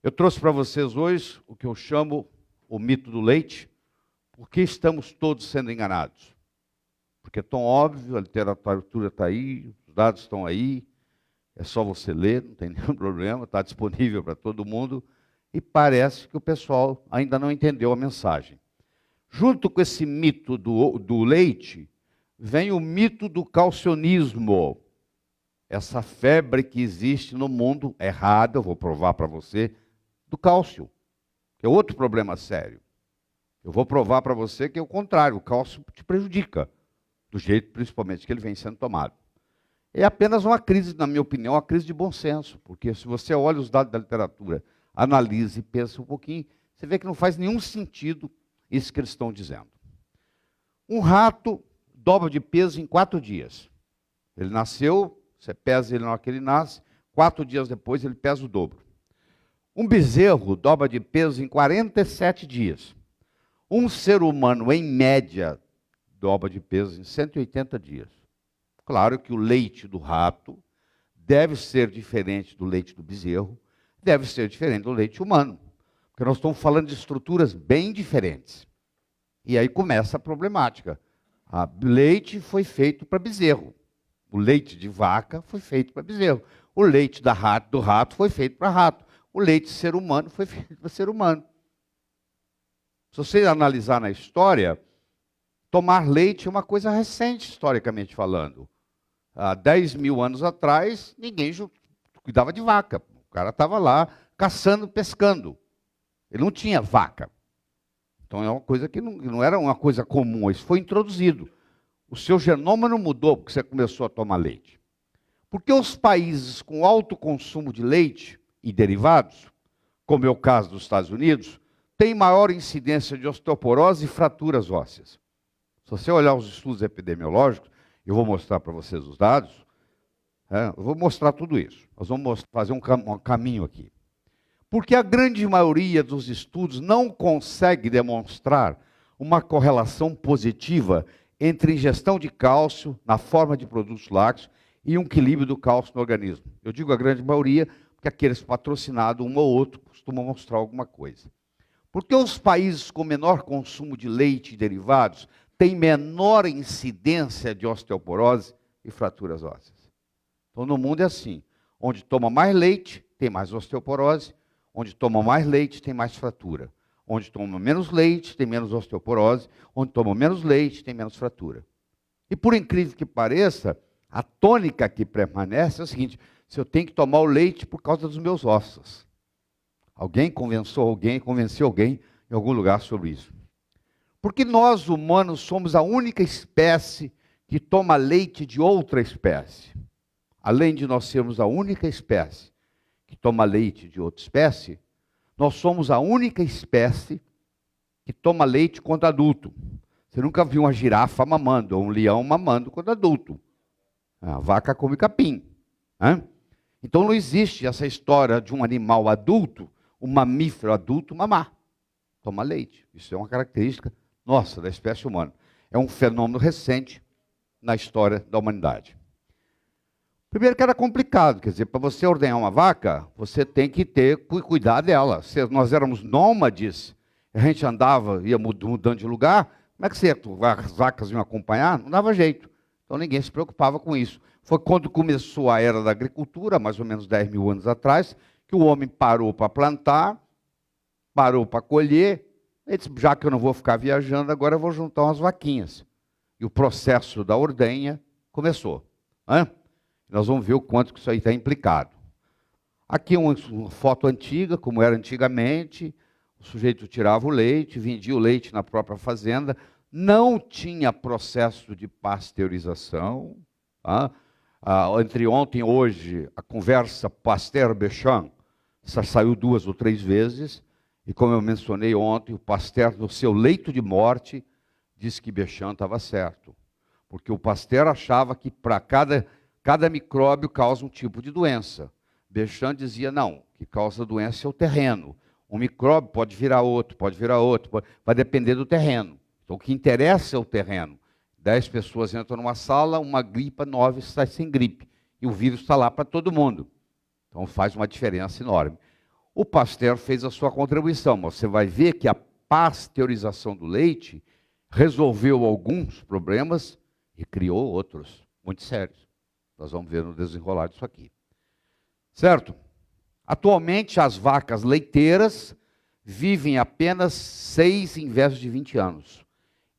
Eu trouxe para vocês hoje o que eu chamo o mito do leite, porque estamos todos sendo enganados. Porque é tão óbvio, a literatura está aí, os dados estão aí, é só você ler, não tem nenhum problema, está disponível para todo mundo, e parece que o pessoal ainda não entendeu a mensagem. Junto com esse mito do leite, vem o mito do calcionismo. Essa febre que existe no mundo, errada, eu vou provar para você, do cálcio, que é outro problema sério. Eu vou provar para você que é o contrário, o cálcio te prejudica, do jeito principalmente que ele vem sendo tomado. É apenas uma crise, na minha opinião, uma crise de bom senso, porque se você olha os dados da literatura, analisa e pensa um pouquinho, você vê que não faz nenhum sentido isso que eles estão dizendo. Um rato dobra de peso em 4 dias. Ele nasceu, você pesa ele na hora que ele nasce, 4 dias depois ele pesa o dobro. Um bezerro dobra de peso em 47 dias. Um ser humano, em média, dobra de peso em 180 dias. Claro que o leite do rato deve ser diferente do leite do bezerro, deve ser diferente do leite humano, porque nós estamos falando de estruturas bem diferentes. E aí começa a problemática. O leite foi feito para bezerro. O leite de vaca foi feito para bezerro. O leite do rato foi feito para rato. O leite de ser humano foi feito para ser humano. Se você analisar na história, tomar leite é uma coisa recente, historicamente falando. Há 10 mil anos atrás, ninguém cuidava de vaca. O cara estava lá caçando, pescando. Ele não tinha vaca. Então é uma coisa que não era uma coisa comum, isso foi introduzido. O seu genoma não mudou porque você começou a tomar leite. Porque os países com alto consumo de leite e derivados, como é o caso dos Estados Unidos, têm maior incidência de osteoporose e fraturas ósseas. Se você olhar os estudos epidemiológicos, eu vou mostrar para vocês os dados, eu vou mostrar tudo isso. Nós vamos fazer um caminho aqui. Porque a grande maioria dos estudos não consegue demonstrar uma correlação positiva entre ingestão de cálcio na forma de produtos lácteos e um equilíbrio do cálcio no organismo. Eu digo a grande maioria, porque aqueles patrocinados, um ou outro, costumam mostrar alguma coisa. Porque os países com menor consumo de leite e derivados têm menor incidência de osteoporose e fraturas ósseas. Então, no mundo é assim. Onde toma mais leite, tem mais osteoporose. Onde toma mais leite, tem mais fratura. Onde toma menos leite, tem menos osteoporose. Onde toma menos leite, tem menos fratura. E por incrível que pareça, a tônica que permanece é o seguinte: se eu tenho que tomar o leite por causa dos meus ossos. Alguém convenceu alguém em algum lugar sobre isso. Porque nós, humanos, somos a única espécie que toma leite de outra espécie. Além de nós sermos a única espécie que toma leite de outra espécie, nós somos a única espécie que toma leite quando adulto. Você nunca viu uma girafa mamando, ou um leão mamando quando adulto. A vaca come capim. Então não existe essa história de um animal adulto, um mamífero adulto, mamar. Toma leite. Isso é uma característica nossa, da espécie humana. É um fenômeno recente na história da humanidade. Primeiro que era complicado, quer dizer, para você ordenhar uma vaca, você tem que cuidar dela. Se nós éramos nômades, a gente andava, ia mudando de lugar, como é que as vacas iam acompanhar? Não dava jeito. Então ninguém se preocupava com isso. Foi quando começou a era da agricultura, mais ou menos 10 mil anos atrás, que o homem parou para plantar, parou para colher. Ele disse, já que eu não vou ficar viajando, agora eu vou juntar umas vaquinhas. E o processo da ordenha começou. Nós vamos ver o quanto que isso aí está implicado. Aqui uma foto antiga, como era antigamente. O sujeito tirava o leite, vendia o leite na própria fazenda. Não tinha processo de pasteurização. Entre ontem e hoje, a conversa Pasteur-Béchamp saiu 2 ou 3 vezes. E como eu mencionei ontem, o Pasteur, no seu leito de morte, disse que Béchamp estava certo. Porque o Pasteur achava que para cada micróbio causa um tipo de doença. Béchamp dizia, não, que causa doença é o terreno. Um micróbio pode virar outro, vai depender do terreno. Então, o que interessa é o terreno. 10 pessoas entram numa sala, uma gripa, 9 sai sem gripe. E o vírus está lá para todo mundo. Então, faz uma diferença enorme. O Pasteur fez a sua contribuição, mas você vai ver que a pasteurização do leite resolveu alguns problemas e criou outros, muito sérios. Nós vamos ver no desenrolar disso aqui. Certo? Atualmente, as vacas leiteiras vivem apenas 6 em vez de 20 anos.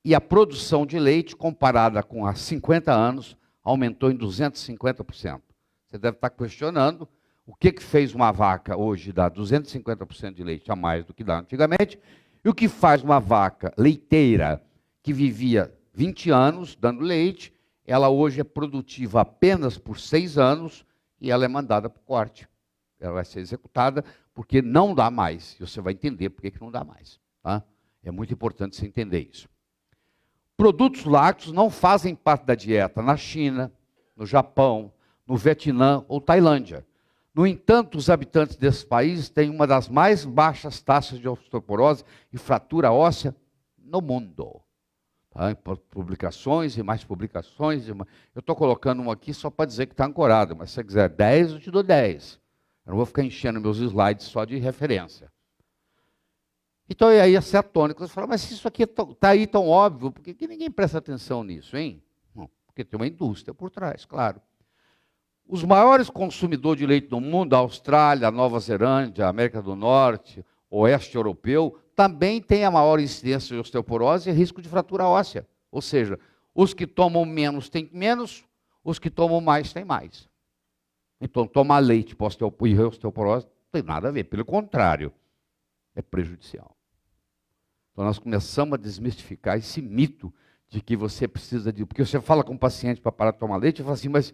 E a produção de leite, comparada com há 50 anos, aumentou em 250%. Você deve estar questionando o que fez uma vaca hoje dar 250% de leite a mais do que dá antigamente, e o que faz uma vaca leiteira que vivia 20 anos dando leite, ela hoje é produtiva apenas por 6 anos e ela é mandada para o corte. Ela vai ser executada porque não dá mais. E você vai entender por que não dá mais. Tá? É muito importante você entender isso. Produtos lácteos não fazem parte da dieta na China, no Japão, no Vietnã ou Tailândia. No entanto, os habitantes desses países têm uma das mais baixas taxas de osteoporose e fratura óssea no mundo. Tá? Publicações e mais publicações. Eu estou colocando um aqui só para dizer que está ancorado, mas se você quiser 10, eu te dou 10. Eu não vou ficar enchendo meus slides só de referência. Então, e aí a cetônica, você fala, mas isso aqui está aí tão óbvio, por que ninguém presta atenção nisso, hein? Não, porque tem uma indústria por trás, claro. Os maiores consumidores de leite do mundo, a Austrália, a Nova Zelândia, a América do Norte, o Oeste Europeu, também têm a maior incidência de osteoporose e risco de fratura óssea. Ou seja, os que tomam menos têm menos, os que tomam mais têm mais. Então, tomar leite para osteoporose não tem nada a ver, pelo contrário, é prejudicial. Então, nós começamos a desmistificar esse mito de que você precisa de... Porque você fala com o paciente para parar de tomar leite e fala assim, mas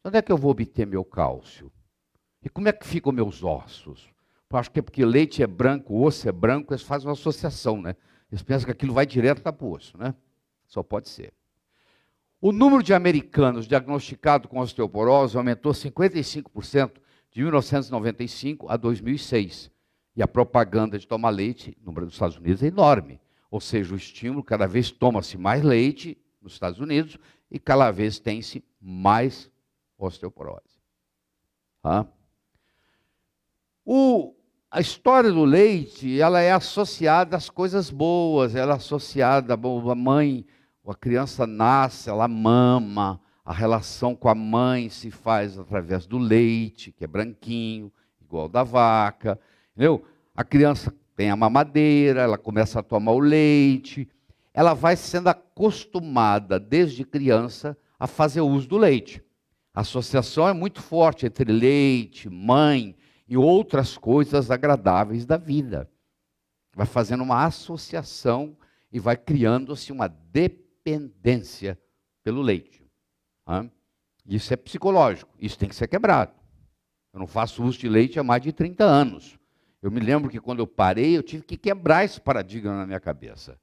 onde é que eu vou obter meu cálcio? E como é que ficam meus ossos? Eu acho que é porque leite é branco, osso é branco, eles fazem uma associação, né? Eles pensam que aquilo vai direto para o osso, né? Só pode ser. O número de americanos diagnosticados com osteoporose aumentou 55% de 1995 a 2006. E a propaganda de tomar leite nos Estados Unidos é enorme. Ou seja, o estímulo, cada vez toma-se mais leite nos Estados Unidos e cada vez tem-se mais osteoporose. Tá? A história do leite, ela é associada às coisas boas, ela é associada à mãe, a criança nasce, ela mama, a relação com a mãe se faz através do leite, que é branquinho, igual da vaca, entendeu? A criança tem a mamadeira, ela começa a tomar o leite, ela vai sendo acostumada desde criança a fazer uso do leite. A associação é muito forte entre leite, mãe e outras coisas agradáveis da vida. Vai fazendo uma associação e vai criando-se uma dependência pelo leite. Isso é psicológico, isso tem que ser quebrado. Eu não faço uso de leite há mais de 30 anos. Eu me lembro que quando eu parei, eu tive que quebrar esse paradigma na minha cabeça.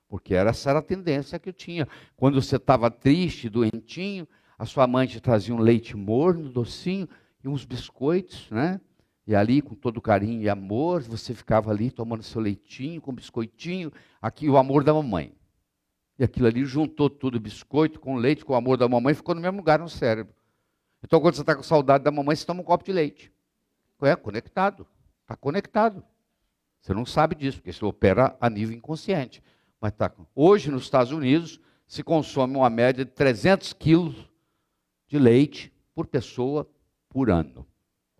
Porque essa era a tendência que eu tinha. Quando você estava triste, doentinho, a sua mãe te trazia um leite morno, docinho, e uns biscoitos, né? E ali, com todo carinho e amor, você ficava ali tomando seu leitinho, com biscoitinho, aqui o amor da mamãe. E aquilo ali juntou tudo, biscoito com leite, com o amor da mamãe, ficou no mesmo lugar no cérebro. Então, quando você está com saudade da mamãe, você toma um copo de leite. É conectado. Está conectado. Você não sabe disso, porque isso opera a nível inconsciente. Mas tá. Hoje, nos Estados Unidos, se consome uma média de 300 quilos de leite por pessoa por ano.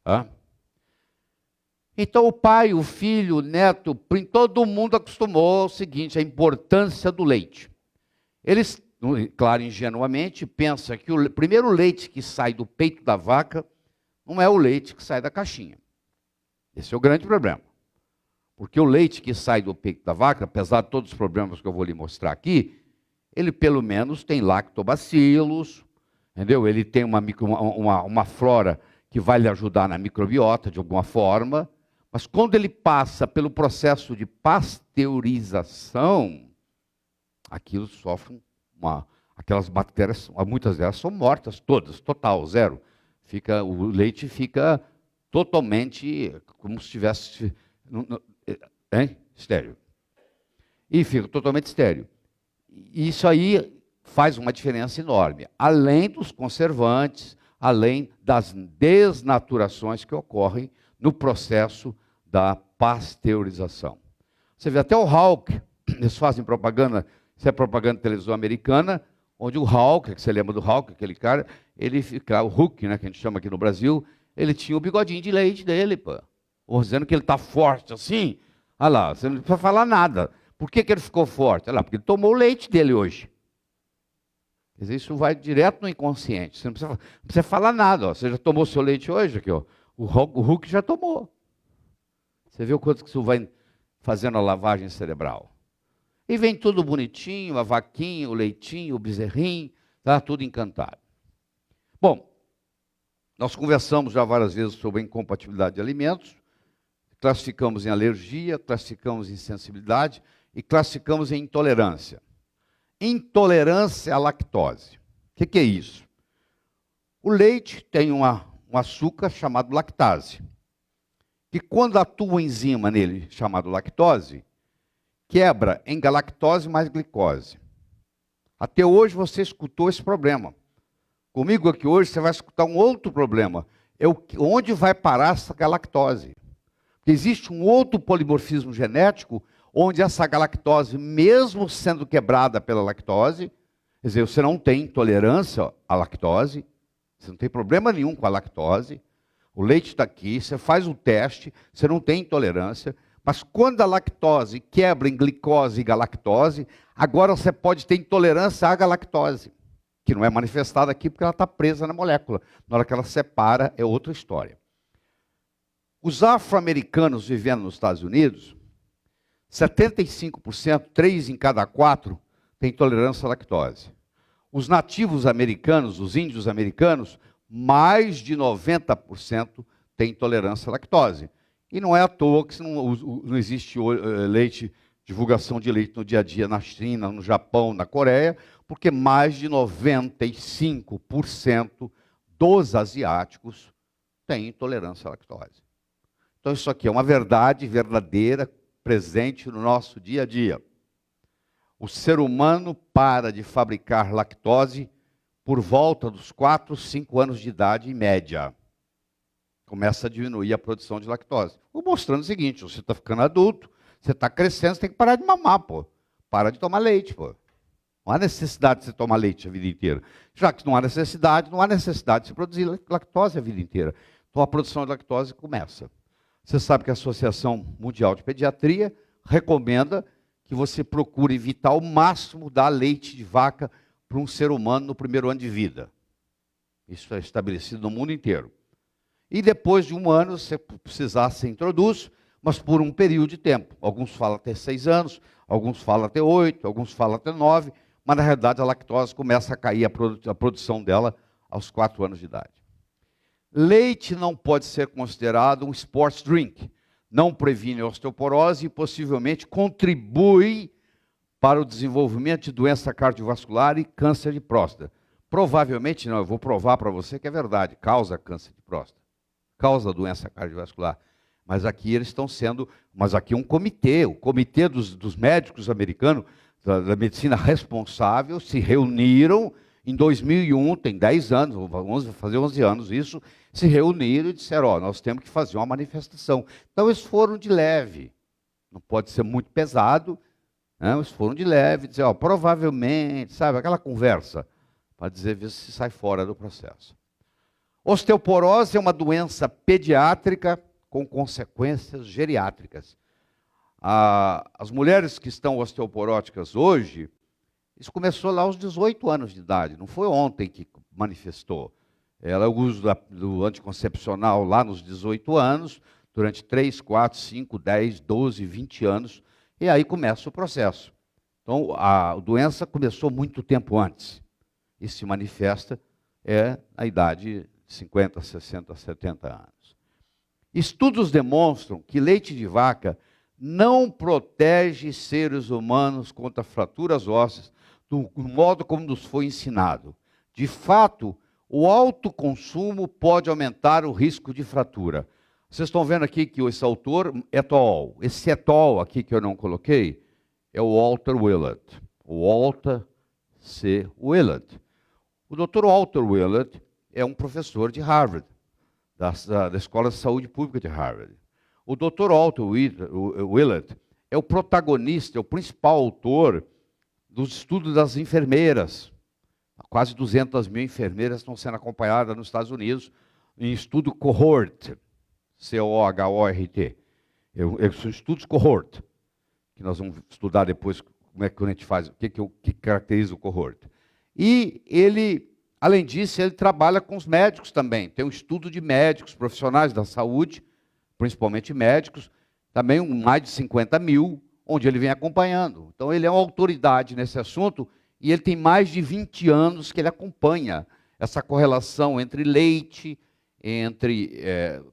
Tá? Então, o pai, o filho, o neto, todo mundo acostumou ao seguinte, a importância do leite. Eles, claro, ingenuamente, pensam que o primeiro leite que sai do peito da vaca não é o leite que sai da caixinha. Esse é o grande problema. Porque o leite que sai do peito da vaca, apesar de todos os problemas que eu vou lhe mostrar aqui, ele pelo menos tem lactobacilos, entendeu? Ele tem uma flora que vai lhe ajudar na microbiota de alguma forma, mas quando ele passa pelo processo de pasteurização, aquilo sofre aquelas bactérias, muitas delas são mortas, todas, total, zero. O leite fica totalmente como se estivesse estéril. E fica totalmente estéril. E isso aí faz uma diferença enorme. Além dos conservantes, além das desnaturações que ocorrem no processo da pasteurização. Você vê até o Hawk, eles fazem propaganda, isso é propaganda de televisão americana, onde o Hawk, que você lembra do Hawk, aquele cara, ele fica, o Hulk, né, que a gente chama aqui no Brasil, ele tinha o bigodinho de leite dele, pô. Ou dizendo que ele está forte assim. Olha lá, você não precisa falar nada. Por que ele ficou forte? Olha lá, porque ele tomou o leite dele hoje. Quer dizer, isso vai direto no inconsciente. Você não precisa falar nada. Ó. Você já tomou seu leite hoje? Aqui, ó. O Hulk já tomou. Você vê o quanto que isso vai fazendo a lavagem cerebral. E vem tudo bonitinho, a vaquinha, o leitinho, o bezerrinho, tá tudo encantado. Bom, nós conversamos já várias vezes sobre a incompatibilidade de alimentos, classificamos em alergia, classificamos em sensibilidade e classificamos em intolerância. Intolerância à lactose. O que é isso? O leite tem um açúcar chamado lactase, que quando atua uma enzima nele, chamado lactose, quebra em galactose mais glicose. Até hoje você escutou esse problema. Comigo aqui hoje você vai escutar um outro problema. Onde vai parar essa galactose? Porque existe um outro polimorfismo genético onde essa galactose, mesmo sendo quebrada pela lactose, quer dizer, você não tem intolerância à lactose, você não tem problema nenhum com a lactose, o leite está aqui, você faz o teste, você não tem intolerância, mas quando a lactose quebra em glicose e galactose, agora você pode ter intolerância à galactose, que não é manifestada aqui porque ela está presa na molécula. Na hora que ela separa, é outra história. Os afro-americanos vivendo nos Estados Unidos, 75%, 3 em cada 4, têm intolerância à lactose. Os nativos americanos, os índios americanos, mais de 90% têm intolerância à lactose. E não é à toa que não existe leite, divulgação de leite no dia a dia na China, no Japão, na Coreia, porque mais de 95% dos asiáticos têm intolerância à lactose. Então isso aqui é uma verdade verdadeira, presente no nosso dia a dia. O ser humano para de fabricar lactose por volta dos 4, 5 anos de idade, em média. Começa a diminuir a produção de lactose. Vou mostrando o seguinte, você está ficando adulto, você está crescendo, você tem que parar de mamar, pô. Para de tomar leite, pô. Não há necessidade de você tomar leite a vida inteira. Já que não há necessidade de se produzir lactose a vida inteira. Então a produção de lactose começa. Você sabe que a Associação Mundial de Pediatria recomenda que você procure evitar ao máximo dar leite de vaca para um ser humano no primeiro ano de vida. Isso é estabelecido no mundo inteiro. E depois de 1 ano, se precisar, se introduz, mas por um período de tempo. Alguns falam até 6 anos, alguns falam até 8, alguns falam até 9, mas na realidade a lactose começa a cair a produção dela aos 4 anos de idade. Leite não pode ser considerado um sports drink. Não previne a osteoporose e possivelmente contribui para o desenvolvimento de doença cardiovascular e câncer de próstata. Provavelmente não, eu vou provar para você que é verdade, causa câncer de próstata, causa doença cardiovascular. Mas aqui eles estão sendo, mas aqui um comitê, o comitê dos médicos americanos, da medicina responsável, se reuniram em 2001, tem 10 anos, vai fazer 11 anos isso, se reuniram e disseram, nós temos que fazer uma manifestação. Então eles foram de leve, não pode ser muito pesado, né? Eles foram de leve, dizer, provavelmente, sabe, aquela conversa, para dizer, ver se sai fora do processo. Osteoporose é uma doença pediátrica com consequências geriátricas. As mulheres que estão osteoporóticas hoje, isso começou lá aos 18 anos de idade, não foi ontem que manifestou. Ela usa do anticoncepcional lá nos 18 anos, durante 3, 4, 5, 10, 12, 20 anos, e aí começa o processo. Então, a doença começou muito tempo antes, e se manifesta na idade de 50, 60, 70 anos. Estudos demonstram que leite de vaca não protege seres humanos contra fraturas ósseas do modo como nos foi ensinado. De fato, o alto consumo pode aumentar o risco de fratura. Vocês estão vendo aqui que esse autor, et al., esse et al. Aqui que eu não coloquei, é o Walter Willett. O Walter C. Willett. O Dr. Walter Willett é um professor de Harvard, da Escola de Saúde Pública de Harvard. O Dr. Otto Willett é o protagonista, é o principal autor dos estudos das enfermeiras. Quase 200 mil enfermeiras estão sendo acompanhadas nos Estados Unidos em estudo cohort, C-O-H-O-R-T. São estudos cohort, que nós vamos estudar depois como é que a gente faz, o que caracteriza o cohort. E ele, além disso, ele trabalha com os médicos também. Tem um estudo de médicos, profissionais da saúde, principalmente médicos, também mais de 50 mil, onde ele vem acompanhando. Então ele é uma autoridade nesse assunto e ele tem mais de 20 anos que ele acompanha essa correlação entre leite, entre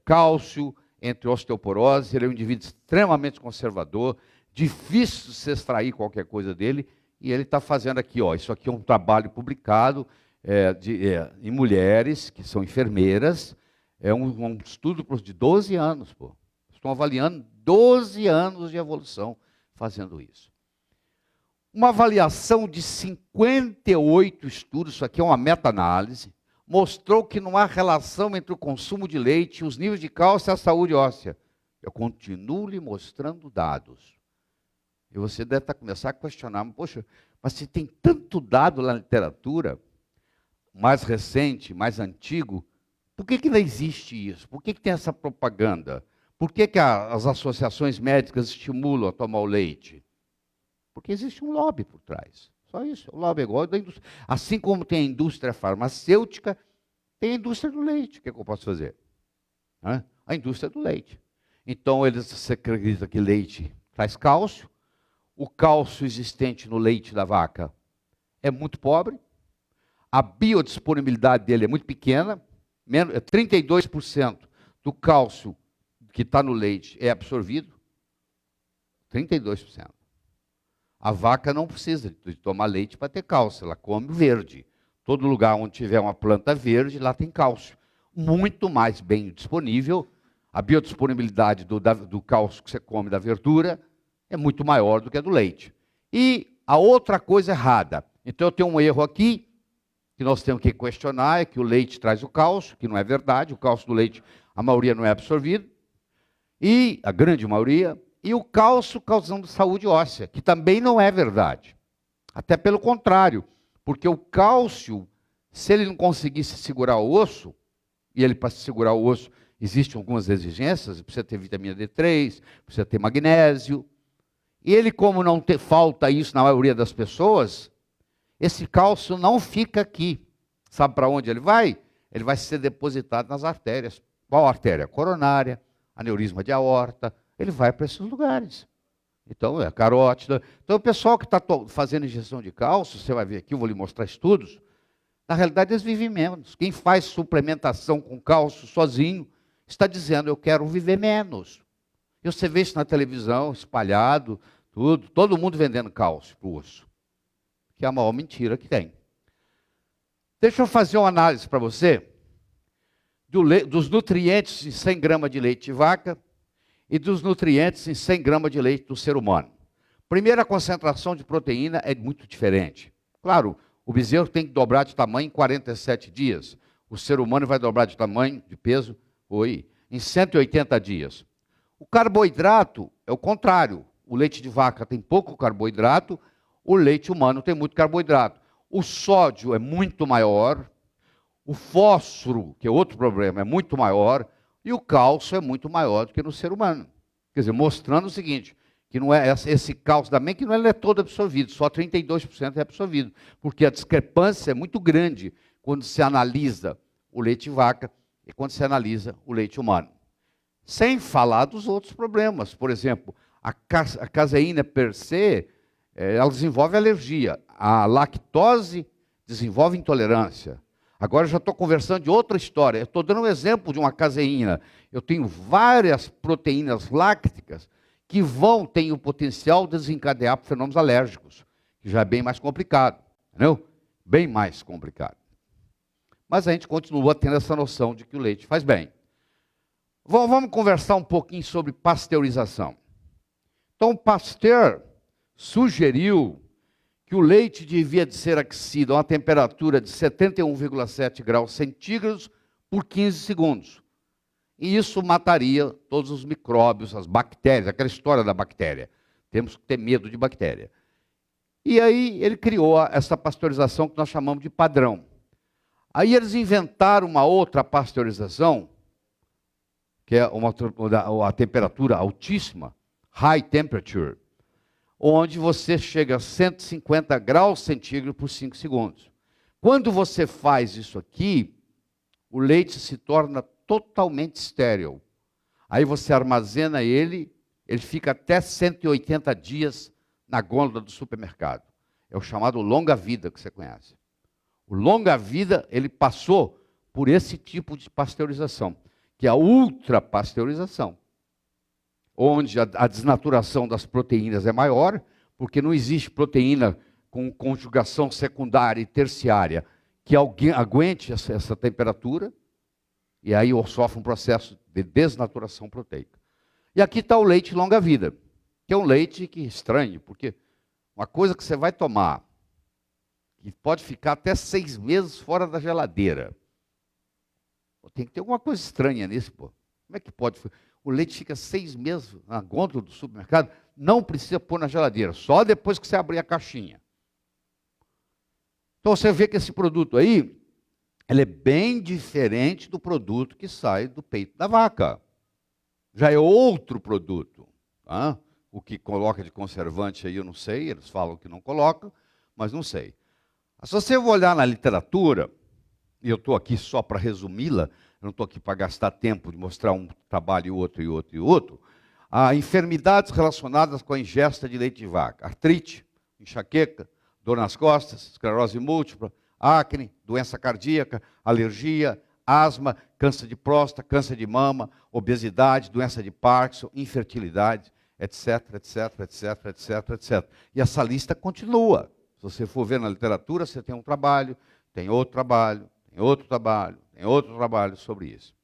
cálcio, entre osteoporose. Ele é um indivíduo extremamente conservador, difícil de se extrair qualquer coisa dele, e ele está fazendo aqui, ó, isso aqui é um trabalho publicado em mulheres que são enfermeiras, é um estudo de 12 anos, pô. Estão avaliando 12 anos de evolução fazendo isso. Uma avaliação de 58 estudos, isso aqui é uma meta-análise, mostrou que não há relação entre o consumo de leite, os níveis de cálcio e a saúde óssea. Eu continuo lhe mostrando dados. E você deve começar a questionar, poxa, mas se tem tanto dado na literatura, mais recente, mais antigo, por que não existe isso? Por que tem essa propaganda? Por que as associações médicas estimulam a tomar o leite? Porque existe um lobby por trás. Só isso. O lobby é igual da indústria. Assim como tem a indústria farmacêutica, tem a indústria do leite. O que eu posso fazer? A indústria do leite. Então, eles acreditam que leite traz cálcio. O cálcio existente no leite da vaca é muito pobre. A biodisponibilidade dele é muito pequena. 32% do cálcio que está no leite é absorvido. 32%. A vaca não precisa de tomar leite para ter cálcio, ela come verde. Todo lugar onde tiver uma planta verde, lá tem cálcio. Muito mais bem disponível. A biodisponibilidade do cálcio que você come da verdura é muito maior do que a do leite. E a outra coisa errada. Então eu tenho um erro aqui, que nós temos que questionar, é que o leite traz o cálcio, que não é verdade. O cálcio do leite, a maioria não é absorvido. E a grande maioria... E o cálcio causando saúde óssea, que também não é verdade. Até pelo contrário, porque o cálcio, se ele não conseguisse segurar o osso, e ele para segurar o osso, existem algumas exigências, precisa ter vitamina D3, precisa ter magnésio, e ele, como não falta isso na maioria das pessoas, esse cálcio não fica aqui. Sabe para onde ele vai? Ele vai ser depositado nas artérias. Qual artéria? Coronária, aneurisma de aorta. Ele vai para esses lugares. Então, é a carótida. Então, o pessoal que está fazendo injeção de cálcio, você vai ver aqui, eu vou lhe mostrar estudos, na realidade eles vivem menos. Quem faz suplementação com cálcio sozinho, está dizendo, eu quero viver menos. E você vê isso na televisão, espalhado, tudo, todo mundo vendendo cálcio para o osso. Que é a maior mentira que tem. Deixa eu fazer uma análise para você dos nutrientes em 100 gramas de leite de vaca, e dos nutrientes em 100 gramas de leite do ser humano. Primeiro, a concentração de proteína é muito diferente. Claro, o bezerro tem que dobrar de tamanho em 47 dias. O ser humano vai dobrar de tamanho, de peso, em 180 dias. O carboidrato é o contrário. O leite de vaca tem pouco carboidrato, o leite humano tem muito carboidrato. O sódio é muito maior, o fósforo, que é outro problema, é muito maior, e o cálcio é muito maior do que no ser humano. Quer dizer, mostrando o seguinte, que não é esse cálcio também, que não é todo absorvido, só 32% é absorvido, porque a discrepância é muito grande quando se analisa o leite de vaca e quando se analisa o leite humano. Sem falar dos outros problemas. Por exemplo, a caseína per se, ela desenvolve alergia. A lactose desenvolve intolerância. Agora eu já estou conversando de outra história. Eu estou dando um exemplo de uma caseína. Eu tenho várias proteínas lácticas que têm o potencial de desencadear fenômenos alérgicos, que já é bem mais complicado, entendeu? Bem mais complicado. Mas a gente continua tendo essa noção de que o leite faz bem. Vamos conversar um pouquinho sobre pasteurização. Então, Pasteur sugeriu que o leite devia de ser aquecido a uma temperatura de 71,7 graus centígrados por 15 segundos. E isso mataria todos os micróbios, as bactérias, aquela história da bactéria. Temos que ter medo de bactéria. E aí ele criou essa pasteurização que nós chamamos de padrão. Aí eles inventaram uma outra pasteurização, que é a temperatura altíssima, high temperature, onde você chega a 150 graus centígrados por 5 segundos. Quando você faz isso aqui, o leite se torna totalmente estéril. Aí você armazena ele fica até 180 dias na gôndola do supermercado. É o chamado longa-vida que você conhece. O longa-vida, ele passou por esse tipo de pasteurização, que é a ultrapasteurização, onde a desnaturação das proteínas é maior, porque não existe proteína com conjugação secundária e terciária que aguente essa temperatura, e aí sofre um processo de desnaturação proteica. E aqui está o leite longa-vida, que é um leite que é estranho, porque uma coisa que você vai tomar, que pode ficar até 6 meses fora da geladeira. Tem que ter alguma coisa estranha nisso, pô. Como é que pode? O leite fica 6 meses na gôndola do supermercado, não precisa pôr na geladeira, só depois que você abrir a caixinha. Então você vê que esse produto aí, ele é bem diferente do produto que sai do peito da vaca. Já é outro produto. Tá? O que coloca de conservante aí eu não sei, eles falam que não colocam, mas não sei. Se você olhar na literatura, e eu estou aqui só para resumi-la, eu não estou aqui para gastar tempo de mostrar um trabalho e outro, e outro, e outro, há enfermidades relacionadas com a ingesta de leite de vaca. Artrite, enxaqueca, dor nas costas, esclerose múltipla, acne, doença cardíaca, alergia, asma, câncer de próstata, câncer de mama, obesidade, doença de Parkinson, infertilidade, etc, etc, etc, etc, etc. E essa lista continua. Se você for ver na literatura, você tem um trabalho, tem outro trabalho, tem outro trabalho, tem outro trabalho sobre isso.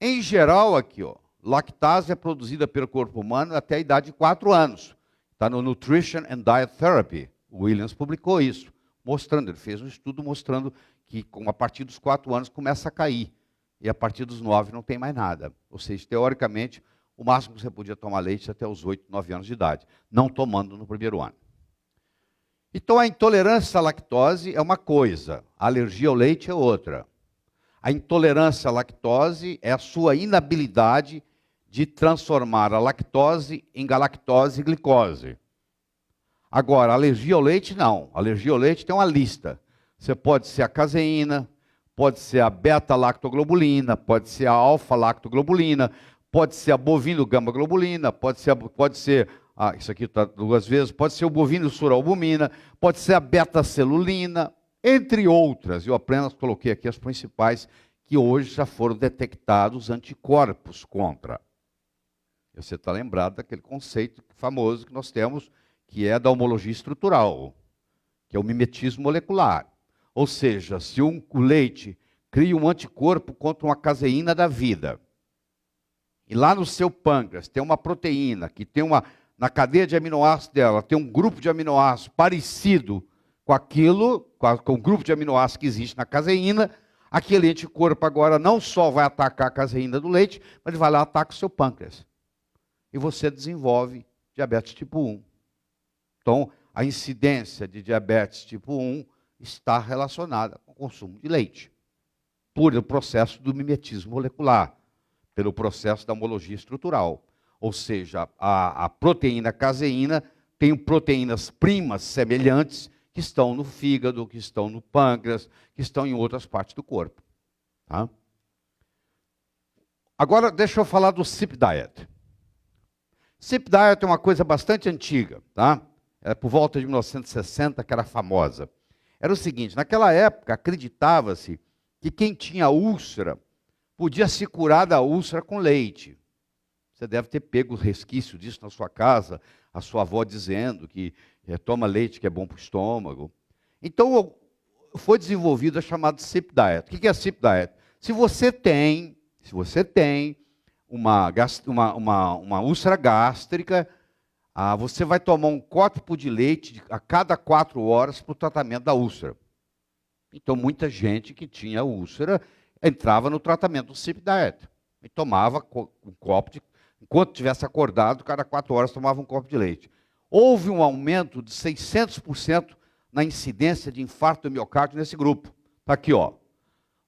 Em geral, aqui, ó, lactase é produzida pelo corpo humano até a idade de 4 anos. Está no Nutrition and Diet Therapy. O Williams publicou isso, mostrando, ele fez um estudo mostrando que a partir dos 4 anos começa a cair. E a partir dos 9 não tem mais nada. Ou seja, teoricamente, o máximo que você podia tomar leite até os 8, 9 anos de idade, não tomando no primeiro ano. Então, a intolerância à lactose é uma coisa, a alergia ao leite é outra. A intolerância à lactose é a sua inabilidade de transformar a lactose em galactose e glicose. Agora, a alergia ao leite, não. A alergia ao leite tem uma lista. Você pode ser a caseína, pode ser a beta-lactoglobulina, pode ser a alfa-lactoglobulina, pode ser a bovino-gama-globulina, pode ser isso aqui está 2 vezes, pode ser o bovino-suralbumina, pode ser a beta-celulina, entre outras. Eu apenas coloquei aqui as principais que hoje já foram detectados anticorpos contra. Você está lembrado daquele conceito famoso que nós temos, que é da homologia estrutural, que é o mimetismo molecular. Ou seja, se o leite cria um anticorpo contra uma caseína da vida, e lá no seu pâncreas tem uma proteína que tem na cadeia de aminoácidos dela, tem um grupo de aminoácidos parecido com aquilo, com o grupo de aminoácidos que existe na caseína, aquele anticorpo agora não só vai atacar a caseína do leite, mas ele vai lá e ataca o seu pâncreas. E você desenvolve diabetes tipo 1. Então, a incidência de diabetes tipo 1 está relacionada com o consumo de leite, por o processo do mimetismo molecular, pelo processo da homologia estrutural. Ou seja, a proteína caseína tem proteínas primas semelhantes que estão no fígado, que estão no pâncreas, que estão em outras partes do corpo. Tá? Agora, deixa eu falar do SIP Diet. SIP Diet é uma coisa bastante antiga, tá? É por volta de 1960 que era famosa. Era o seguinte, naquela época acreditava-se que quem tinha úlcera podia se curar da úlcera com leite. Você deve ter pego o resquício disso na sua casa, a sua avó dizendo que toma leite que é bom para o estômago. Então, foi desenvolvida a chamada SIP Diet. O que é a SIP Diet? Se você tem uma úlcera gástrica, você vai tomar um copo de leite a cada 4 horas para o tratamento da úlcera. Então, muita gente que tinha úlcera entrava no tratamento do SIP Diet. E tomava um copo de... Enquanto tivesse acordado, cada 4 horas tomava um copo de leite. Houve um aumento de 600% na incidência de infarto do miocárdio nesse grupo. Está aqui, ó.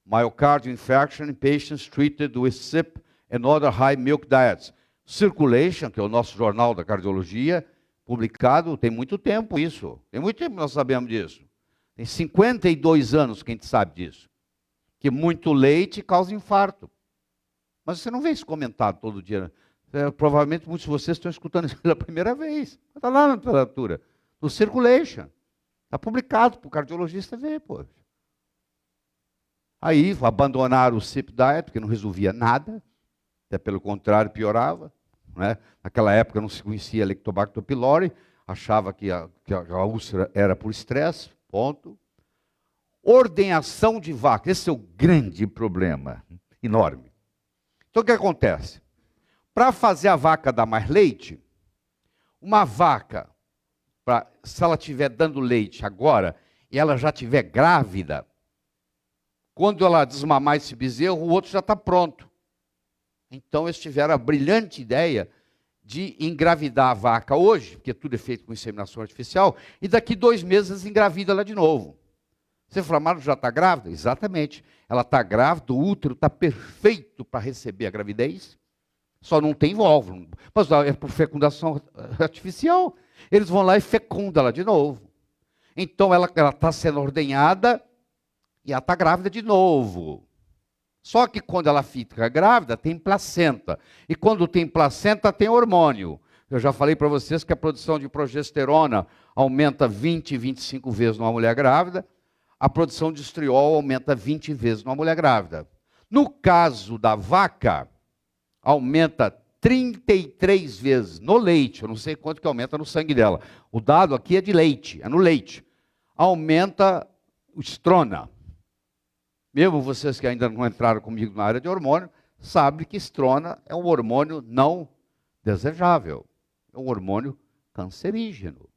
Myocardial infarction in patients treated with CYP and other high milk diets. Circulation, que é o nosso jornal da cardiologia, publicado, tem muito tempo isso. Tem muito tempo que nós sabemos disso. Tem 52 anos que a gente sabe disso. Que muito leite causa infarto. Mas você não vê isso comentado todo dia. Provavelmente muitos de vocês estão escutando isso pela primeira vez. Está lá na literatura. No Circulation. Está publicado para o cardiologista ver, pô. Aí abandonaram o CYP diet, porque não resolvia nada. Até pelo contrário, piorava. Né? Naquela época não se conhecia Lectobacter pylori, achava que a úlcera era por estresse, ponto. Ordenhação de vaca, esse é o grande problema, enorme. Então o que acontece? Para fazer a vaca dar mais leite, uma vaca, se ela estiver dando leite agora, e ela já estiver grávida, quando ela desmamar esse bezerro, o outro já está pronto. Então eles tiveram a brilhante ideia de engravidar a vaca hoje, porque tudo é feito com inseminação artificial, e daqui 2 meses engravida ela de novo. Você falou, mas já está grávida? Exatamente. Ela está grávida, o útero está perfeito para receber a gravidez, só não tem óvulo. Mas é por fecundação artificial. Eles vão lá e fecundam ela de novo. Então ela está sendo ordenhada e ela está grávida de novo. Só que quando ela fica grávida, tem placenta. E quando tem placenta, tem hormônio. Eu já falei para vocês que a produção de progesterona aumenta 20, 25 vezes numa mulher grávida. A produção de estriol aumenta 20 vezes numa mulher grávida. No caso da vaca, aumenta 33 vezes no leite. Eu não sei quanto que aumenta no sangue dela. O dado aqui é de leite, é no leite. Aumenta o estrona. Mesmo vocês que ainda não entraram comigo na área de hormônio, sabem que estrona é um hormônio não desejável. É um hormônio cancerígeno.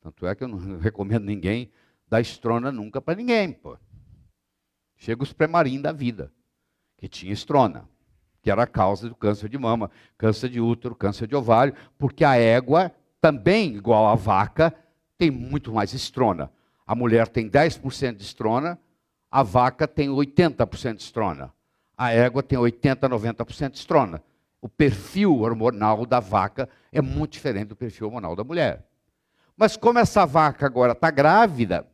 Tanto é que eu não recomendo ninguém dar estrona nunca para ninguém. Pô. Chega os premarim da vida, que tinha estrona, que era a causa do câncer de mama, câncer de útero, câncer de ovário, porque a égua, também igual a vaca, tem muito mais estrona. A mulher tem 10% de estrona, a vaca tem 80% de estrona. A égua tem 80%, 90% de estrona. O perfil hormonal da vaca é muito diferente do perfil hormonal da mulher. Mas como essa vaca agora está grávida,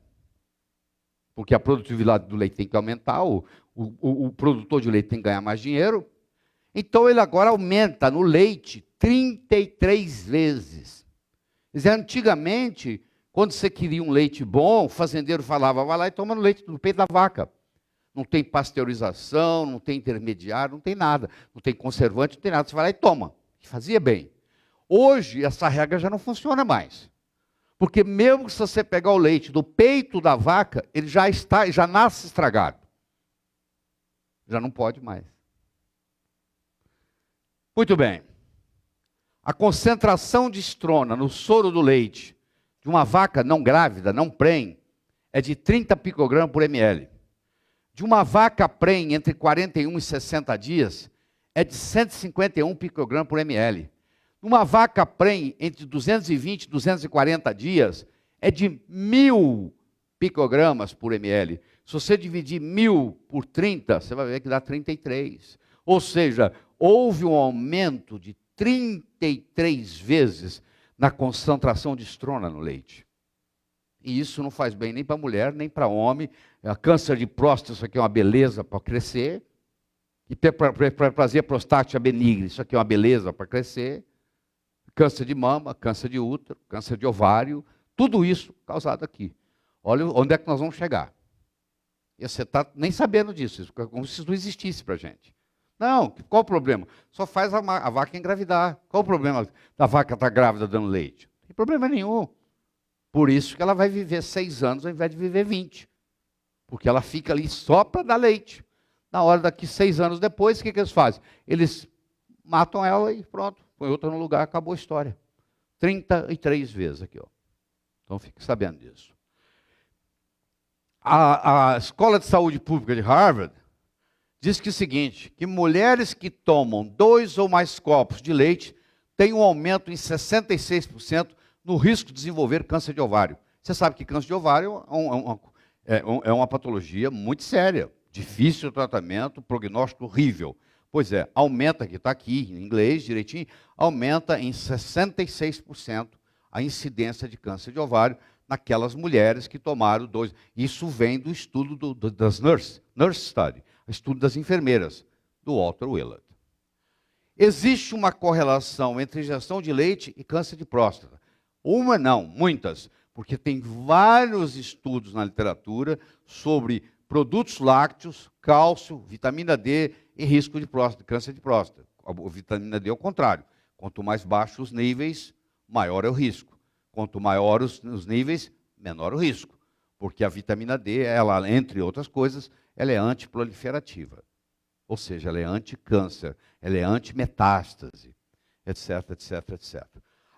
porque a produtividade do leite tem que aumentar, o produtor de leite tem que ganhar mais dinheiro, então ele agora aumenta no leite 33 vezes. Quer dizer, antigamente, quando você queria um leite bom, o fazendeiro falava, vai lá e toma no leite do peito da vaca. Não tem pasteurização, não tem intermediário, não tem nada. Não tem conservante, não tem nada. Você vai lá e toma. Fazia bem. Hoje, essa regra já não funciona mais. Porque mesmo se você pegar o leite do peito da vaca, ele já nasce estragado. Já não pode mais. Muito bem. A concentração de estrona no soro do leite de uma vaca não grávida, não prenhe, é de 30 picogramas por ml. De uma vaca prenhe entre 41 e 60 dias, é de 151 picogramas por ml. Uma vaca prenhe entre 220 e 240 dias, é de 1.000 picogramas por ml. Se você dividir 1.000 por 30, você vai ver que dá 33. Ou seja, houve um aumento de 33 vezes na concentração de estrona no leite. E isso não faz bem nem para mulher, nem para homem. Câncer de próstata, isso aqui é uma beleza para crescer. E para fazer prostática benigna, isso aqui é uma beleza para crescer. Câncer de mama, câncer de útero, câncer de ovário, tudo isso causado aqui. Olha onde é que nós vamos chegar. E você está nem sabendo disso, como se isso não existisse para a gente. Não, qual o problema? Só faz a vaca engravidar. Qual o problema da vaca estar grávida dando leite? Não tem problema nenhum. Por isso que ela vai viver 6 anos ao invés de viver 20. Porque ela fica ali só para dar leite. Na hora daqui 6 anos depois, o que eles fazem? Eles matam ela e pronto, põe outra no lugar, acabou a história. 33 vezes aqui, ó. Então fique sabendo disso. A Escola de Saúde Pública de Harvard diz que é o seguinte, que mulheres que tomam 2 ou mais copos de leite têm um aumento em 66% no risco de desenvolver câncer de ovário. Você sabe que câncer de ovário é uma patologia muito séria, difícil de tratamento, prognóstico horrível. Pois é, aumenta, que está aqui em inglês direitinho, aumenta em 66% a incidência de câncer de ovário naquelas mulheres que tomaram 2. Isso vem do estudo das Nurse Study, o estudo das enfermeiras, do Walter Willett. Existe uma correlação entre ingestão de leite e câncer de próstata. Uma não, muitas, porque tem vários estudos na literatura sobre produtos lácteos, cálcio, vitamina D e risco de próstata, câncer de próstata. A vitamina D é o contrário. Quanto mais baixos os níveis, maior é o risco. Quanto maiores os níveis, menor o risco. Porque a vitamina D, ela, entre outras coisas, ela é antiproliferativa. Ou seja, ela é anticâncer, ela é antimetástase, etc, etc, etc.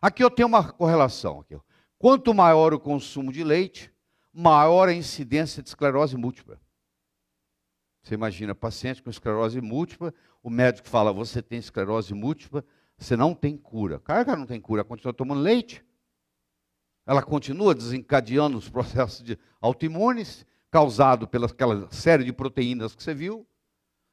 Aqui eu tenho uma correlação. Aqui. Quanto maior o consumo de leite, maior a incidência de esclerose múltipla. Você imagina, paciente com esclerose múltipla, o médico fala, você tem esclerose múltipla, você não tem cura. Claro que ela não tem cura, ela continua tomando leite. Ela continua desencadeando os processos autoimunes, causados pela aquela série de proteínas que você viu.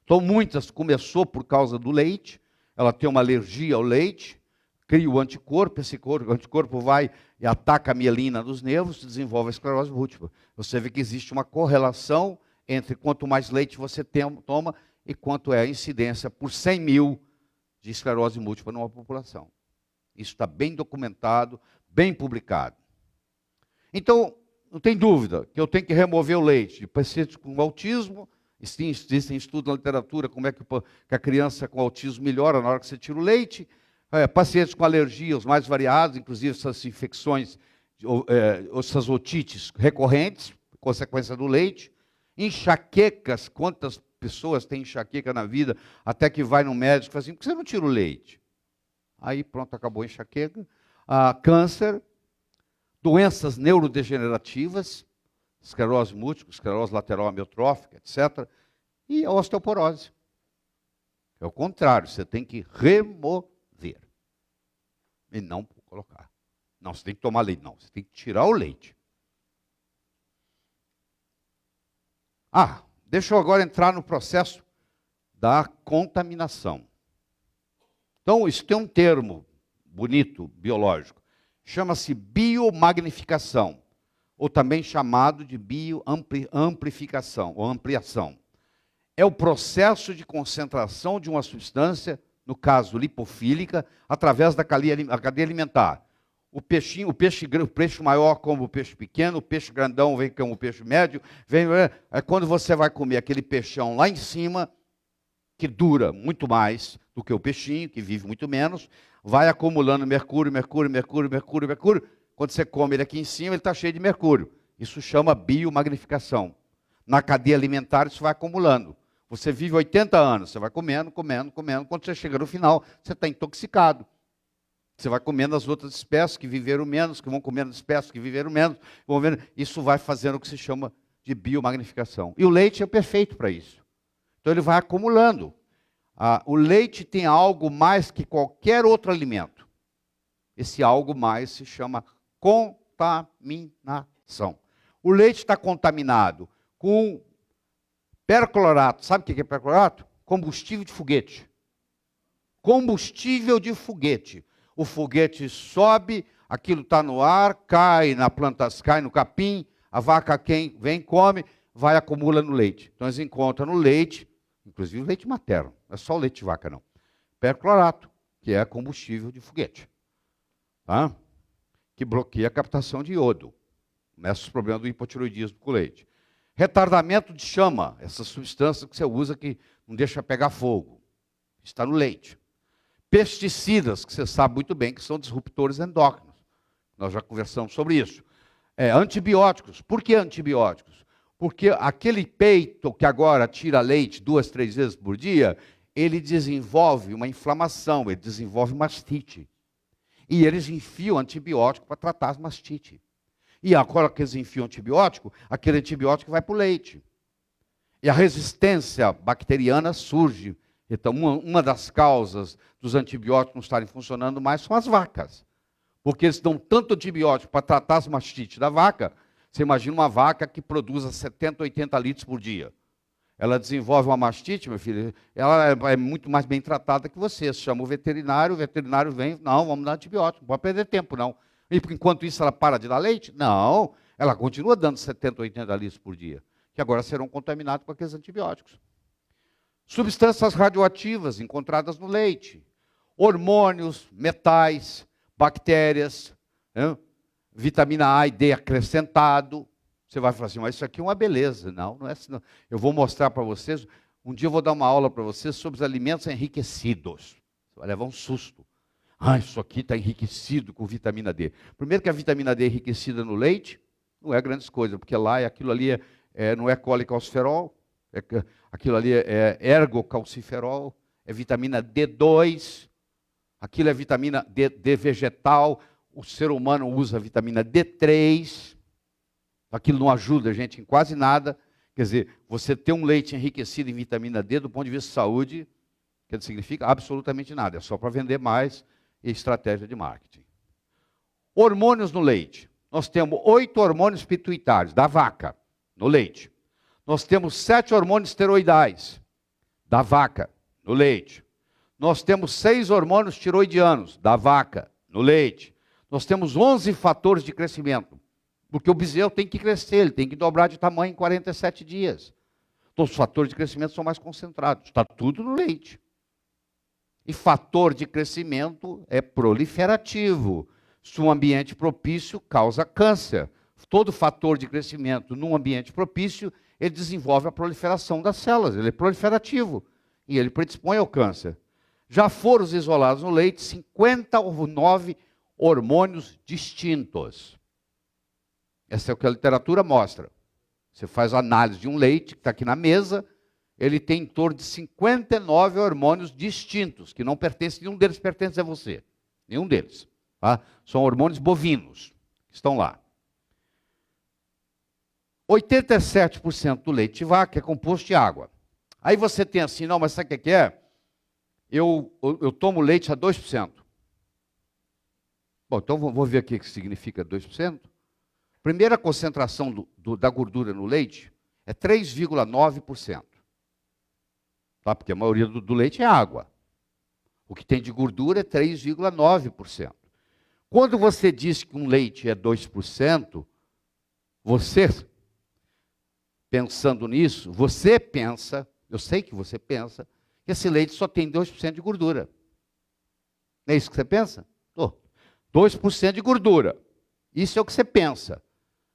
Então, muitas começou por causa do leite, ela tem uma alergia ao leite, cria o anticorpo, esse anticorpo vai e ataca a mielina dos nervos, desenvolve a esclerose múltipla. Você vê que existe uma correlação entre quanto mais leite você toma e quanto é a incidência por 100 mil de esclerose múltipla numa população. Isso está bem documentado, bem publicado. Então, não tem dúvida que eu tenho que remover o leite de pacientes com autismo. Existem estudos na literatura como é que a criança com autismo melhora na hora que você tira o leite. Pacientes com alergia, os mais variados, inclusive essas infecções, essas otites recorrentes, consequência do leite. Enxaquecas, quantas pessoas têm enxaqueca na vida, até que vai no médico e fala assim, por que você não tira o leite? Aí pronto, acabou a enxaqueca. Câncer, doenças neurodegenerativas, esclerose múltipla, esclerose lateral amiotrófica, etc. E a osteoporose. É o contrário, você tem que remover. E não colocar. Não, você tem que tomar leite. Não, você tem que tirar o leite. Deixa eu agora entrar no processo da contaminação. Então, isso tem um termo bonito, biológico. Chama-se biomagnificação, ou também chamado de bioamplificação, ou ampliação. É o processo de concentração de uma substância, no caso lipofílica, através da cadeia alimentar. O peixe maior come o peixe pequeno, o peixe grandão vem como o peixe médio. Quando você vai comer aquele peixão lá em cima, que dura muito mais do que o peixinho, que vive muito menos, vai acumulando mercúrio. Quando você come ele aqui em cima, ele está cheio de mercúrio. Isso chama biomagnificação. Na cadeia alimentar, isso vai acumulando. Você vive 80 anos, você vai comendo. Quando você chega no final, você está intoxicado. Você vai comendo as outras espécies que viveram menos, que vão comendo espécies que viveram menos. Isso vai fazendo o que se chama de biomagnificação. E o leite é perfeito para isso. Então ele vai acumulando. O leite tem algo mais que qualquer outro alimento. Esse algo mais se chama contaminação. O leite está contaminado com perclorato. Sabe o que é perclorato? Combustível de foguete. Combustível de foguete. O foguete sobe, aquilo está no ar, cai na planta, cai no capim, a vaca vem, come, vai acumula no leite. Então eles encontram no leite, inclusive o leite materno, não é só o leite de vaca não. Perclorato, que é combustível de foguete. Tá? Que bloqueia a captação de iodo. Começa os problemas do hipotiroidismo com o leite. Retardamento de chama, essa substância que você usa que não deixa pegar fogo. Está no leite. Pesticidas, que você sabe muito bem que são disruptores endócrinos. Nós já conversamos sobre isso. Antibióticos. Por que antibióticos? Porque aquele peito que agora tira leite 2, 3 vezes por dia, ele desenvolve uma inflamação, ele desenvolve mastite. E eles enfiam antibiótico para tratar as mastite. E agora que eles enfiam antibiótico, aquele antibiótico vai para o leite. E a resistência bacteriana surge. Então, uma das causas dos antibióticos não estarem funcionando mais são as vacas. Porque eles dão tanto antibiótico para tratar as mastites da vaca. Você imagina uma vaca que produza 70, 80 litros por dia. Ela desenvolve uma mastite, meu filho, ela é muito mais bem tratada que você. Você chama o veterinário vem, não, vamos dar antibiótico, não pode perder tempo, não. E enquanto isso ela para de dar leite? Não, ela continua dando 70, 80 litros por dia, que agora serão contaminados com aqueles antibióticos. Substâncias radioativas encontradas no leite, hormônios, metais, bactérias, vitamina A e D acrescentado. Você vai falar assim, mas isso aqui é uma beleza. Não, não é assim. Não. Eu vou mostrar para vocês, um dia eu vou dar uma aula para vocês sobre os alimentos enriquecidos. Você vai levar um susto. Ah, isso aqui está enriquecido com vitamina D. Primeiro que a vitamina D enriquecida no leite, não é grandes coisas, porque lá aquilo ali não é colecalciferol, aquilo ali é ergocalciferol, é vitamina D2, aquilo é vitamina D vegetal, o ser humano usa vitamina D3, aquilo não ajuda a gente em quase nada. Quer dizer, você ter um leite enriquecido em vitamina D, do ponto de vista de saúde, que significa absolutamente nada, é só para vender mais e estratégia de marketing. Hormônios no leite. Nós temos 8 hormônios pituitários, da vaca, no leite. Nós temos 7 hormônios esteroidais, da vaca, no leite. Nós temos 6 hormônios tiroidianos, da vaca, no leite. Nós temos 11 fatores de crescimento, porque o bezerro tem que crescer, ele tem que dobrar de tamanho em 47 dias. Então os fatores de crescimento são mais concentrados, está tudo no leite. E fator de crescimento é proliferativo. Se um ambiente propício causa câncer. Todo fator de crescimento num ambiente propício, ele desenvolve a proliferação das células, ele é proliferativo e ele predispõe ao câncer. Já foram isolados no leite 59 hormônios distintos. Essa é o que a literatura mostra. Você faz a análise de um leite que está aqui na mesa, ele tem em torno de 59 hormônios distintos, que não pertencem, nenhum deles pertence a você. Nenhum deles. Tá? São hormônios bovinos que estão lá. 87% do leite de vaca é composto de água. Aí você tem assim, não, mas sabe o que é? Eu tomo leite a 2%. Bom, então vou ver aqui o que significa 2%. Primeira concentração da gordura no leite é 3,9%. Tá? Porque a maioria do leite é água. O que tem de gordura é 3,9%. Quando você diz que um leite é 2%, você, pensando nisso, você pensa, eu sei que você pensa, que esse leite só tem 2% de gordura. Não é isso que você pensa? 2% de gordura. Isso é o que você pensa.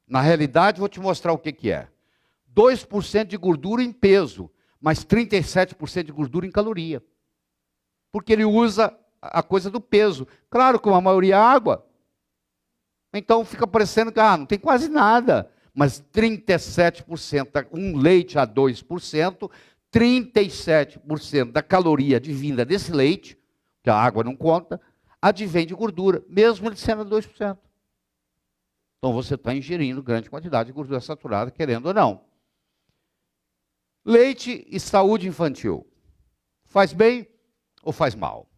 Na realidade, vou te mostrar o que é. 2% de gordura em peso, mas 37% de gordura em caloria. Porque ele usa a coisa do peso. Claro que a maioria é água. Então fica parecendo que não tem quase nada. Mas 37%, um leite a 2%, 37% da caloria advinda desse leite, que a água não conta, advém de gordura, mesmo ele sendo 2%. Então você está ingerindo grande quantidade de gordura saturada, querendo ou não. Leite e saúde infantil. Faz bem ou faz mal?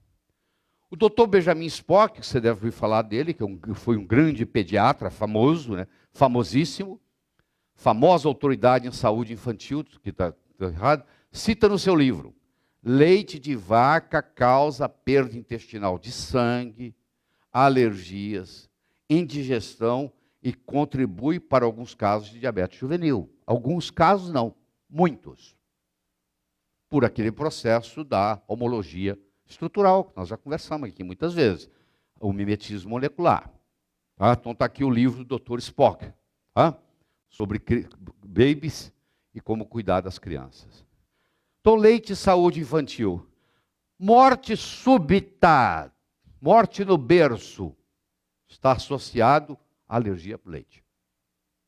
O Dr. Benjamin Spock, que você deve ouvir falar dele, que foi um grande pediatra famoso, né? Famosíssimo, famosa autoridade em saúde infantil, que está errado, cita no seu livro: leite de vaca causa perda intestinal de sangue, alergias, indigestão e contribui para alguns casos de diabetes juvenil. Alguns casos não, muitos. Por aquele processo da homologia estrutural, que nós já conversamos aqui muitas vezes, o mimetismo molecular. Tá? Então está aqui o livro do Dr. Spock, tá? Sobre babies e como cuidar das crianças. Então, leite e saúde infantil. Morte súbita, morte no berço, está associado à alergia ao leite.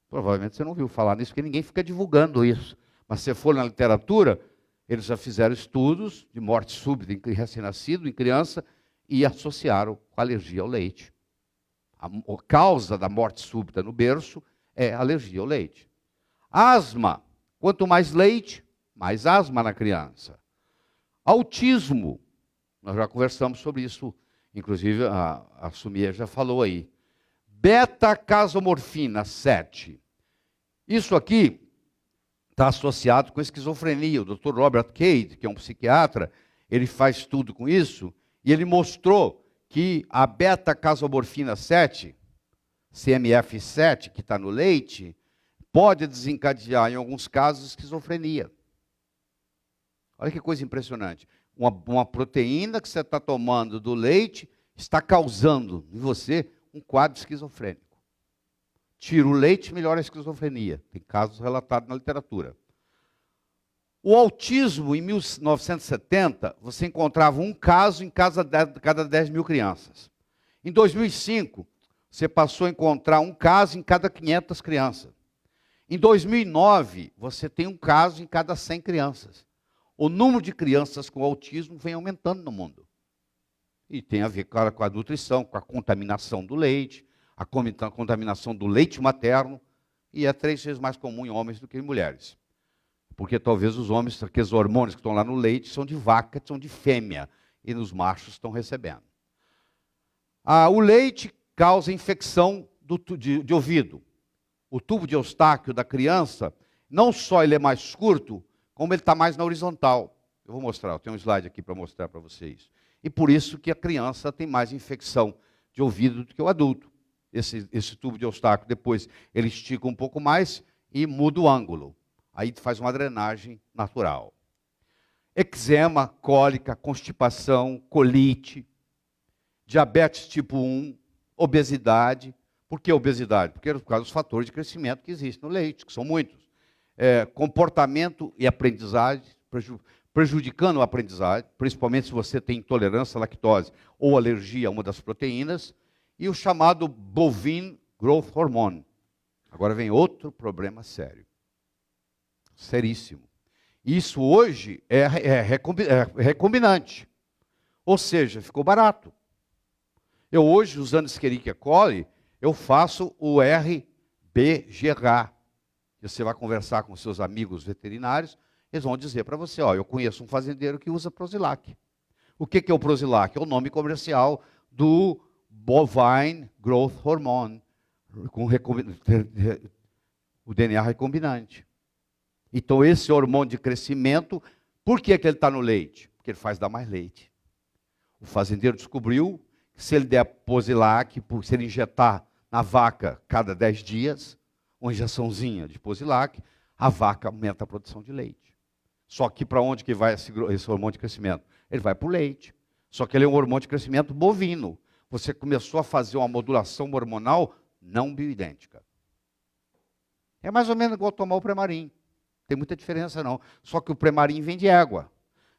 Provavelmente você não ouviu falar nisso, porque ninguém fica divulgando isso. Mas se você for na literatura, eles já fizeram estudos de morte súbita em recém-nascido, em criança, e associaram com a alergia ao leite. A causa da morte súbita no berço é alergia ao leite. Asma. Quanto mais leite, mais asma na criança. Autismo, nós já conversamos sobre isso, inclusive a Sumia já falou aí. Beta-casomorfina 7. Isso aqui está associado com esquizofrenia. O Dr. Robert Cade, que é um psiquiatra, ele faz estudo com isso, e ele mostrou que a beta-casomorfina 7, CMF7, que está no leite, pode desencadear, em alguns casos, esquizofrenia. Olha que coisa impressionante. Uma proteína que você está tomando do leite está causando em você um quadro esquizofrênico. Tira o leite, melhora a esquizofrenia. Tem casos relatados na literatura. O autismo, em 1970, você encontrava um caso em cada 10 mil crianças. Em 2005, você passou a encontrar um caso em cada 500 crianças. Em 2009, você tem um caso em cada 100 crianças. O número de crianças com autismo vem aumentando no mundo. E tem a ver, claro, com a nutrição, com a contaminação do leite, a contaminação do leite materno, e é 3 vezes mais comum em homens do que em mulheres. Porque talvez os homens, aqueles hormônios que estão lá no leite, são de vaca, são de fêmea, e nos machos estão recebendo. O leite causa infecção de ouvido. O tubo de Eustáquio da criança, não só ele é mais curto, como ele está mais na horizontal. Eu vou mostrar, eu tenho um slide aqui para mostrar para vocês. E por isso que a criança tem mais infecção de ouvido do que o adulto. Esse tubo de Eustáquio, depois ele estica um pouco mais e muda o ângulo. Aí faz uma drenagem natural. Eczema, cólica, constipação, colite, diabetes tipo 1, obesidade. Por que obesidade? Porque é por causa dos fatores de crescimento que existem no leite, que são muitos. Comportamento e aprendizagem, prejudicando a aprendizagem, principalmente se você tem intolerância à lactose ou alergia a uma das proteínas, e o chamado bovine growth hormone. Agora vem outro problema sério, seríssimo. Isso hoje é recombinante, ou seja, ficou barato. Eu hoje, usando Escherichia coli, eu faço o RBGH. Você vai conversar com seus amigos veterinários, eles vão dizer para você, eu conheço um fazendeiro que usa Prozilac. O que é o Prozilac? É o nome comercial do Bovine Growth Hormone, com o DNA recombinante. Então, esse hormônio de crescimento, por que ele está no leite? Porque ele faz dar mais leite. O fazendeiro descobriu que se ele der Prozilac, se ele injetar na vaca cada 10 dias, uma injeçãozinha de Prozilac, a vaca aumenta a produção de leite. Só que para onde que vai esse hormônio de crescimento? Ele vai para o leite. Só que ele é um hormônio de crescimento bovino. Você começou a fazer uma modulação hormonal não bioidêntica. É mais ou menos igual tomar o Premarin. Não tem muita diferença não. Só que o Premarin vem de égua.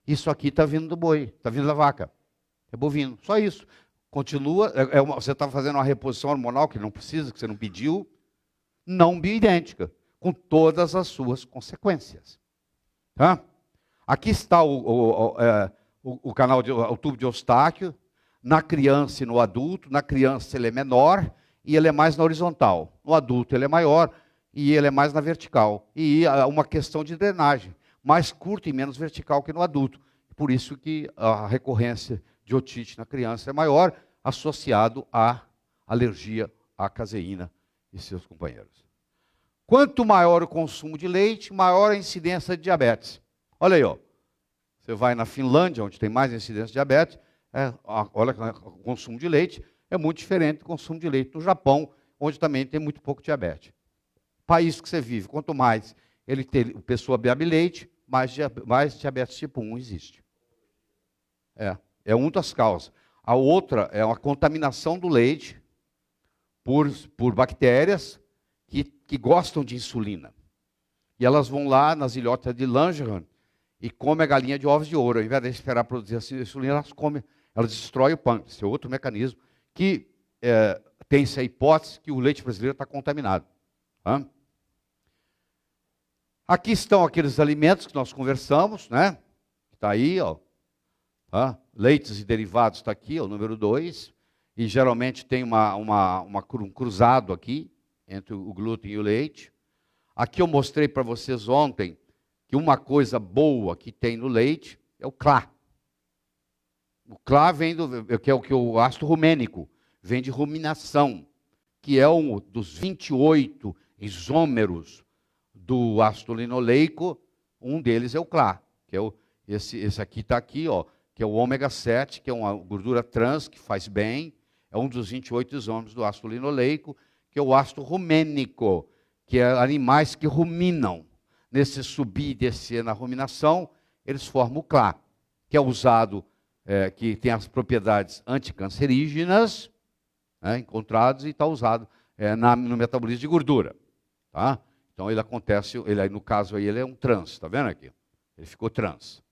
Isso aqui está vindo do boi, está vindo da vaca. É bovino, só isso. Continua, você está fazendo uma reposição hormonal que não precisa, que você não pediu, não bioidêntica, com todas as suas consequências. Tá? Aqui está o canal, o tubo de Eustáquio, na criança e no adulto. Na criança ele é menor e ele é mais na horizontal. No adulto ele é maior e ele é mais na vertical. E uma questão de drenagem, mais curto e menos vertical que no adulto. Por isso que a recorrência de otite na criança é maior, associado à alergia à caseína e seus companheiros. Quanto maior o consumo de leite, maior a incidência de diabetes. Olha aí, você vai na Finlândia, onde tem mais incidência de diabetes, olha, o consumo de leite é muito diferente do consumo de leite no Japão, onde também tem muito pouco diabetes. País que você vive, quanto mais a pessoa bebe leite, mais diabetes tipo 1 existe. É uma das causas. A outra é uma contaminação do leite por bactérias que gostam de insulina. E elas vão lá nas ilhotas de Langerhans e comem a galinha de ovos de ouro. Ao invés de esperar produzir a insulina, elas comem, elas destroem o pâncreas. Esse é outro mecanismo que tem-se a hipótese que o leite brasileiro está contaminado. Tá? Aqui estão aqueles alimentos que nós conversamos, né? Está aí, Tá? Leites e derivados está aqui, o número 2. E geralmente tem um cruzado aqui, entre o glúten e o leite. Aqui eu mostrei para vocês ontem que uma coisa boa que tem no leite é o CLA. O CLA vem que é o ácido rumênico, vem de ruminação, que é um dos 28 isômeros do ácido linoleico, um deles é o CLA, que é esse aqui está aqui, ó, que é o ômega 7, que é uma gordura trans que faz bem, é um dos 28 isômeros do ácido linoleico, que é o ácido rumênico, que é animais que ruminam. Nesse subir e descer na ruminação, eles formam o CLA, que é usado, que tem as propriedades anticancerígenas, encontrados, e está usado no metabolismo de gordura. Tá? Então ele acontece, no caso aí, ele é um trans, está vendo aqui? Ele ficou trans.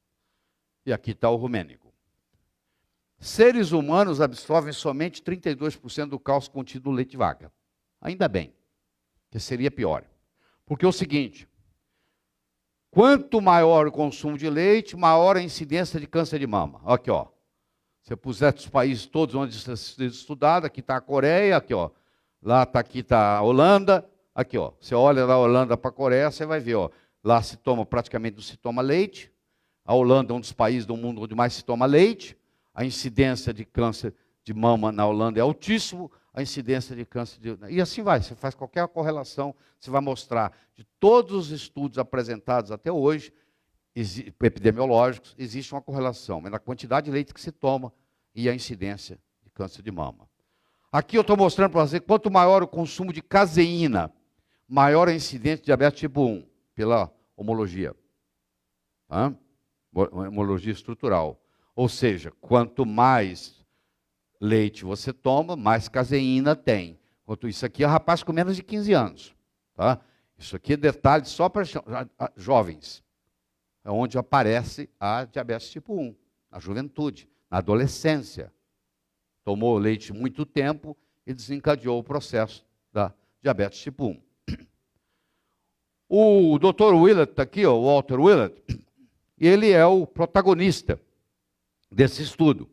E aqui está o rumênico. Seres humanos absorvem somente 32% do cálcio contido no leite de vaca. Ainda bem, que seria pior. Porque é o seguinte, quanto maior o consumo de leite, maior a incidência de câncer de mama. Aqui, ó. Se eu puser os países todos onde está estudado, aqui está a Coreia, aqui, ó. Lá está, aqui está a Holanda, aqui, ó. Você olha da Holanda para a Coreia, você vai ver, ó. Lá se toma, praticamente não se toma leite. A Holanda é um dos países do mundo onde mais se toma leite. A incidência de câncer de mama na Holanda é altíssimo. A incidência de câncer de... E assim vai, você faz qualquer correlação, você vai mostrar de todos os estudos apresentados até hoje, epidemiológicos, existe uma correlação na quantidade de leite que se toma e a incidência de câncer de mama. Aqui eu estou mostrando para você, quanto maior o consumo de caseína, maior a incidência de diabetes tipo 1, pela homologia. Tá? Homologia estrutural. Ou seja, quanto mais leite você toma, mais caseína tem. Enquanto isso aqui é rapaz com menos de 15 anos. Tá? Isso aqui é detalhe só para jovens. É onde aparece a diabetes tipo 1, na juventude, na adolescência. Tomou leite muito tempo e desencadeou o processo da diabetes tipo 1. O Dr. Willett está aqui, o Walter Willett, ele é o protagonista desse estudo.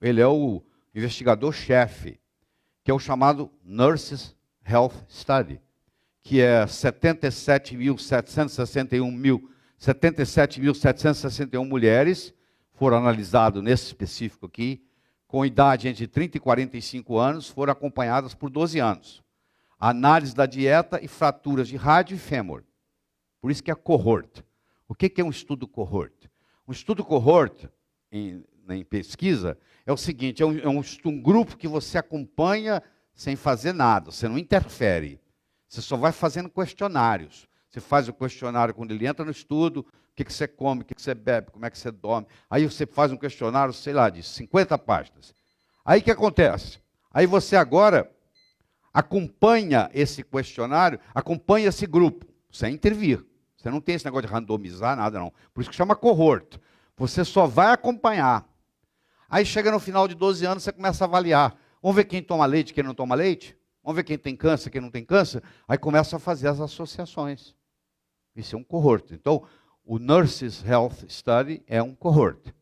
Ele é o investigador-chefe, que é o chamado Nurses Health Study, que é 77.761 mulheres foram analisadas nesse específico aqui, com idade entre 30 e 45 anos, foram acompanhadas por 12 anos. Análise da dieta e fraturas de rádio e fêmur. Por isso que é cohort. O que é um estudo cohort? Um estudo cohort, em pesquisa, é o seguinte, é um grupo que você acompanha sem fazer nada, você não interfere. Você só vai fazendo questionários. Você faz o questionário quando ele entra no estudo, o que você come, o que você bebe, como é que você dorme. Aí você faz um questionário, sei lá, de 50 páginas. Aí o que acontece? Aí você agora acompanha esse questionário, acompanha esse grupo, sem intervir. Você não tem esse negócio de randomizar nada, não. Por isso que chama cohort. Você só vai acompanhar. Aí chega no final de 12 anos, você começa a avaliar. Vamos ver quem toma leite e quem não toma leite? Vamos ver quem tem câncer e quem não tem câncer? Aí começa a fazer as associações. Isso é um cohort. Então, o Nurses Health Study é um cohort.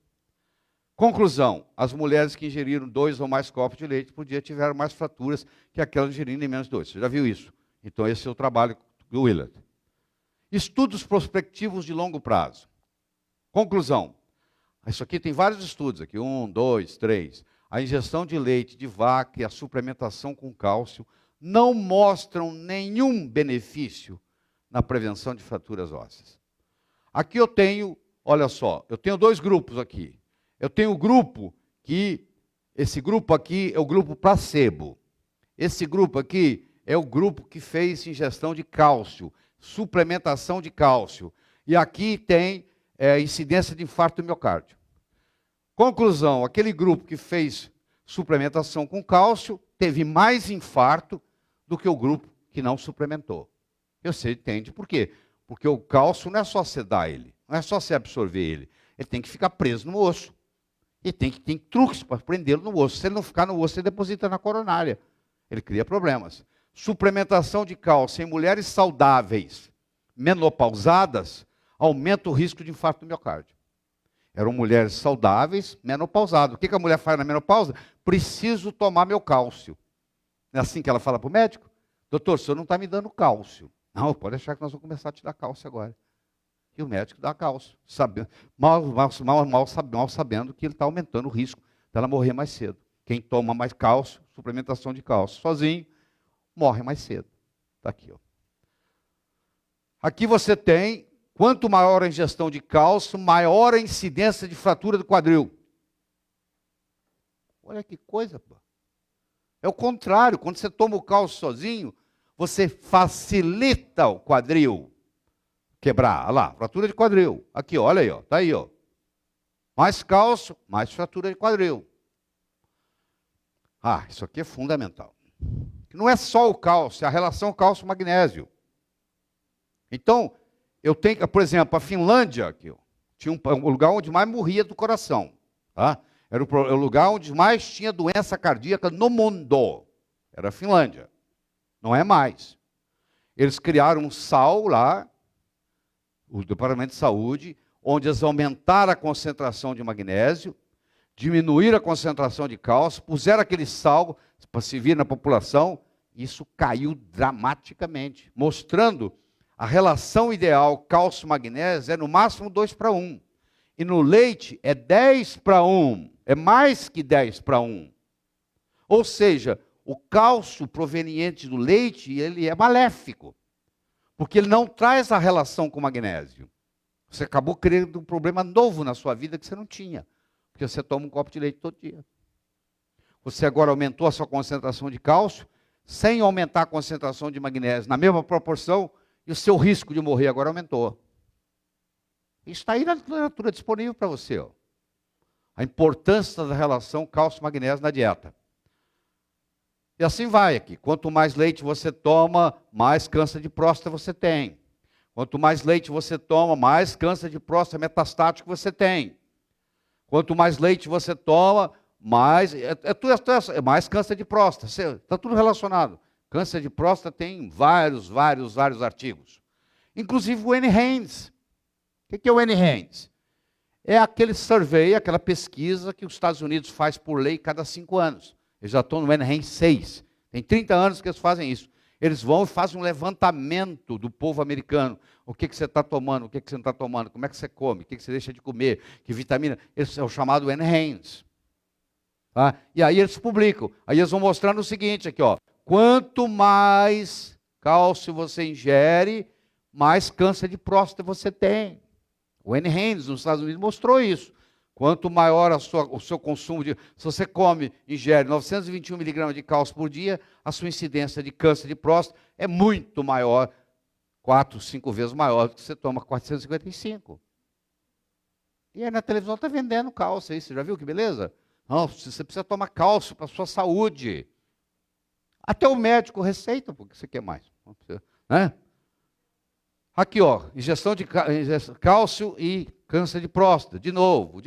Conclusão, as mulheres que ingeriram 2 ou mais copos de leite por dia tiveram mais fraturas que aquelas ingerindo em menos de 2. Você já viu isso? Então, esse é o trabalho do Willett. Estudos prospectivos de longo prazo. Conclusão, isso aqui tem vários estudos, aqui 1, 2, 3. A ingestão de leite de vaca e a suplementação com cálcio não mostram nenhum benefício na prevenção de fraturas ósseas. Aqui eu tenho, olha só, eu tenho 2 grupos aqui. Eu tenho o grupo esse grupo aqui é o grupo placebo. Esse grupo aqui é o grupo que fez ingestão de cálcio, suplementação de cálcio. E aqui tem incidência de infarto do miocárdio. Conclusão, aquele grupo que fez suplementação com cálcio teve mais infarto do que o grupo que não suplementou. Você entende por quê? Porque o cálcio não é só você dar ele, não é só você absorver ele. Ele tem que ficar preso no osso. E tem truques para prendê-lo no osso. Se ele não ficar no osso, ele deposita na coronária. Ele cria problemas. Suplementação de cálcio em mulheres saudáveis, menopausadas, aumenta o risco de infarto do miocárdio. Eram mulheres saudáveis, menopausadas. O que a mulher faz na menopausa? Preciso tomar meu cálcio. Não é assim que ela fala para o médico? Doutor, o senhor não está me dando cálcio. Não, pode achar que nós vamos começar a te dar cálcio agora. E o médico dá cálcio, mal sabendo que ele está aumentando o risco dela morrer mais cedo. Quem toma mais cálcio, suplementação de cálcio sozinho, morre mais cedo. Está aqui, ó. Aqui você tem, quanto maior a ingestão de cálcio, maior a incidência de fratura do quadril. Olha que coisa, pô. É o contrário, quando você toma o cálcio sozinho, você facilita o quadril quebrar. Olha lá, fratura de quadril. Aqui, ó, olha aí, ó, tá aí, ó. Mais cálcio, mais fratura de quadril. Ah, isso aqui é fundamental. Não é só o cálcio, é a relação cálcio-magnésio. Então, eu tenho, por exemplo, a Finlândia, aqui, ó, tinha um lugar onde mais morria do coração. Tá? Era o lugar onde mais tinha doença cardíaca no mundo. Era a Finlândia. Não é mais. Eles criaram um sal lá, o Departamento de Saúde, onde eles aumentaram a concentração de magnésio, diminuíram a concentração de cálcio, puseram aquele sal para se vir na população, e isso caiu dramaticamente, mostrando a relação ideal cálcio-magnésio é no máximo 2:1. E no leite é 10:1, é mais que 10:1. Ou seja, o cálcio proveniente do leite, ele é maléfico, porque ele não traz a relação com o magnésio. Você acabou criando um problema novo na sua vida que você não tinha, porque você toma um copo de leite todo dia. Você agora aumentou a sua concentração de cálcio, sem aumentar a concentração de magnésio na mesma proporção, e o seu risco de morrer agora aumentou. Isso está aí na literatura disponível para você. Ó. A importância da relação cálcio-magnésio na dieta. E assim vai aqui. Quanto mais leite você toma, mais câncer de próstata você tem. Quanto mais leite você toma, mais câncer de próstata metastático você tem. Quanto mais leite você toma, mais mais câncer de próstata. Está tudo relacionado. Câncer de próstata tem vários artigos. Inclusive o NHANES. O que é o NHANES? É aquele survey, aquela pesquisa que os Estados Unidos faz por lei cada 5 anos. Eles já estão no NHANES 6. Tem 30 anos que eles fazem isso. Eles vão e fazem um levantamento do povo americano. O que você está tomando, o que você não está tomando, como é que você come, o que você deixa de comer, que vitamina. Esse é o chamado NHANES. Tá? E aí eles publicam. Aí eles vão mostrando o seguinte aqui, ó. Quanto mais cálcio você ingere, mais câncer de próstata você tem. O NHANES nos Estados Unidos mostrou isso. Quanto maior o seu consumo de... Se você ingere 921 miligramas de cálcio por dia, a sua incidência de câncer de próstata é muito maior, 4, 5 vezes maior do que você toma 455. E aí na televisão está vendendo cálcio aí, você já viu que beleza? Não, você precisa tomar cálcio para a sua saúde. Até o médico receita, porque você quer mais. Né? Aqui, ó, ingestão de cálcio e câncer de próstata. De novo.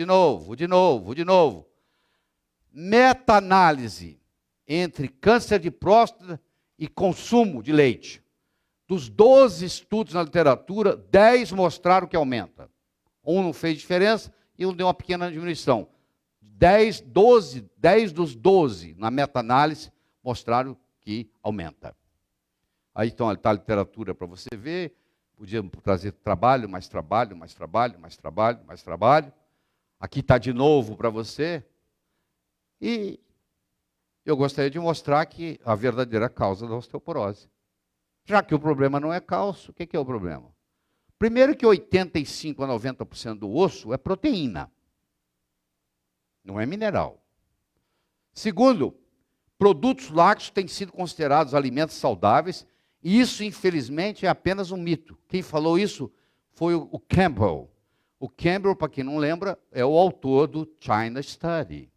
Meta-análise entre câncer de próstata e consumo de leite. Dos 12 estudos na literatura, 10 mostraram que aumenta. Um não fez diferença e um deu uma pequena diminuição. 10 dos 12 na meta-análise mostraram que aumenta. Aí então está a literatura para você ver. Podia trazer trabalho. Aqui está de novo para você. E eu gostaria de mostrar que a verdadeira causa da osteoporose. Já que o problema não é cálcio, o que é o problema? Primeiro que 85% a 90% do osso é proteína. Não é mineral. Segundo, produtos lácteos têm sido considerados alimentos saudáveis, e isso, infelizmente, é apenas um mito. Quem falou isso foi o Campbell. O Campbell, para quem não lembra, é o autor do China Study,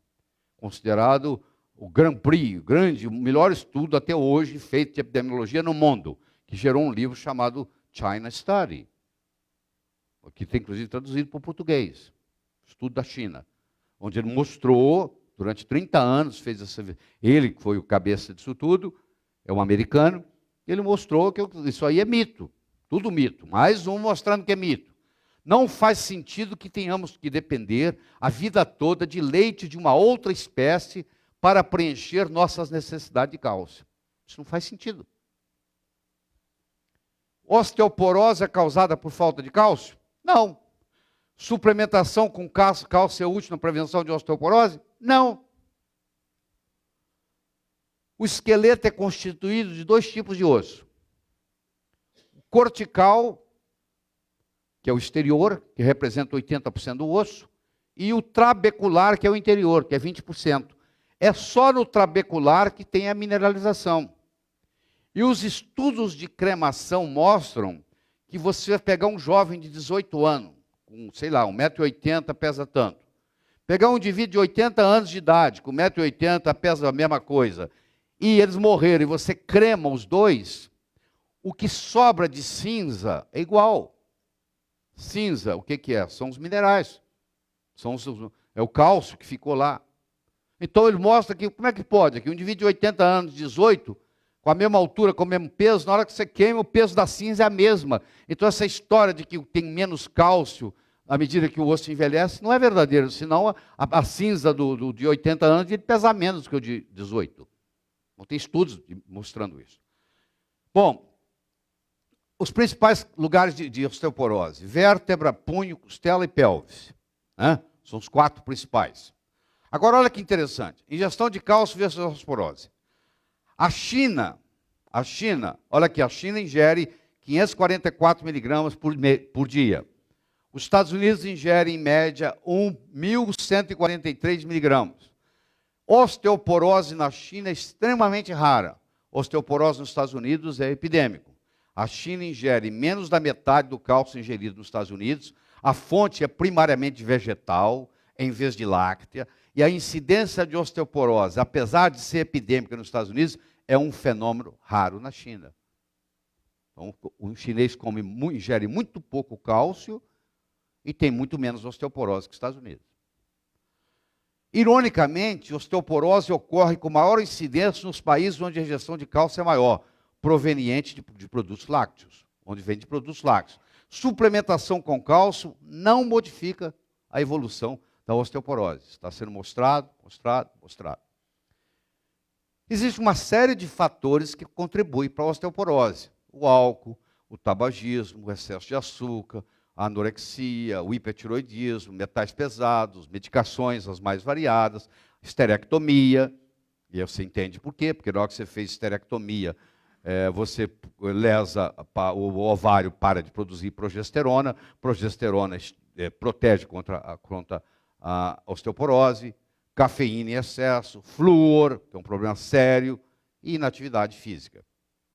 considerado o Grand Prix, o melhor estudo até hoje feito de epidemiologia no mundo, que gerou um livro chamado China Study, que tem inclusive traduzido para o português, Estudo da China, onde ele mostrou, durante 30 anos, ele que foi o cabeça disso tudo, é um americano, ele mostrou que isso aí é mito, tudo mito, mais um mostrando que é mito. Não faz sentido que tenhamos que depender a vida toda de leite de uma outra espécie para preencher nossas necessidades de cálcio. Isso não faz sentido. Osteoporose é causada por falta de cálcio? Não. Suplementação com cálcio é útil na prevenção de osteoporose? Não. O esqueleto é constituído de 2 tipos de osso. O cortical, que é o exterior, que representa 80% do osso, e o trabecular, que é o interior, que é 20%. É só no trabecular que tem a mineralização. E os estudos de cremação mostram que você vai pegar um jovem de 18 anos, com, sei lá, 1,80 m, pesa tanto. Pegar um indivíduo de 80 anos de idade, com 1,80 m, pesa a mesma coisa, e eles morreram, e você crema os dois, o que sobra de cinza é igual. Cinza, o que é? São os minerais. É o cálcio que ficou lá. Então ele mostra que, como é que pode? Que um indivíduo de 80 anos, 18, com a mesma altura, com o mesmo peso, na hora que você queima, o peso da cinza é a mesma. Então essa história de que tem menos cálcio à medida que o osso envelhece, não é verdadeiro, senão a cinza de 80 anos ele pesa menos que o de 18. Não tem estudos mostrando isso. Bom, os principais lugares de osteoporose: vértebra, punho, costela e pelvis. São os 4 principais. Agora, olha que interessante. Ingestão de cálcio versus osteoporose. A China, olha aqui, a China ingere 544 miligramas por dia. Os Estados Unidos ingerem, em média, 1.143 miligramas. Osteoporose na China é extremamente rara. Osteoporose nos Estados Unidos é epidêmico. A China ingere menos da metade do cálcio ingerido nos Estados Unidos. A fonte é primariamente vegetal, em vez de láctea. E a incidência de osteoporose, apesar de ser epidêmica nos Estados Unidos, é um fenômeno raro na China. Então, o chinês ingere muito pouco cálcio e tem muito menos osteoporose que os Estados Unidos. Ironicamente, osteoporose ocorre com maior incidência nos países onde a ingestão de cálcio é maior, proveniente de produtos lácteos, onde vem de produtos lácteos. Suplementação com cálcio não modifica a evolução da osteoporose. Está sendo mostrado. Existe uma série de fatores que contribuem para a osteoporose. O álcool, o tabagismo, o excesso de açúcar, a anorexia, o hipertiroidismo, metais pesados, medicações as mais variadas, esterectomia. E aí você entende por quê? Porque na hora que você fez esterectomia, você lesa, o ovário para de produzir progesterona, progesterona protege contra a osteoporose, cafeína em excesso, flúor, que é um problema sério, e inatividade física.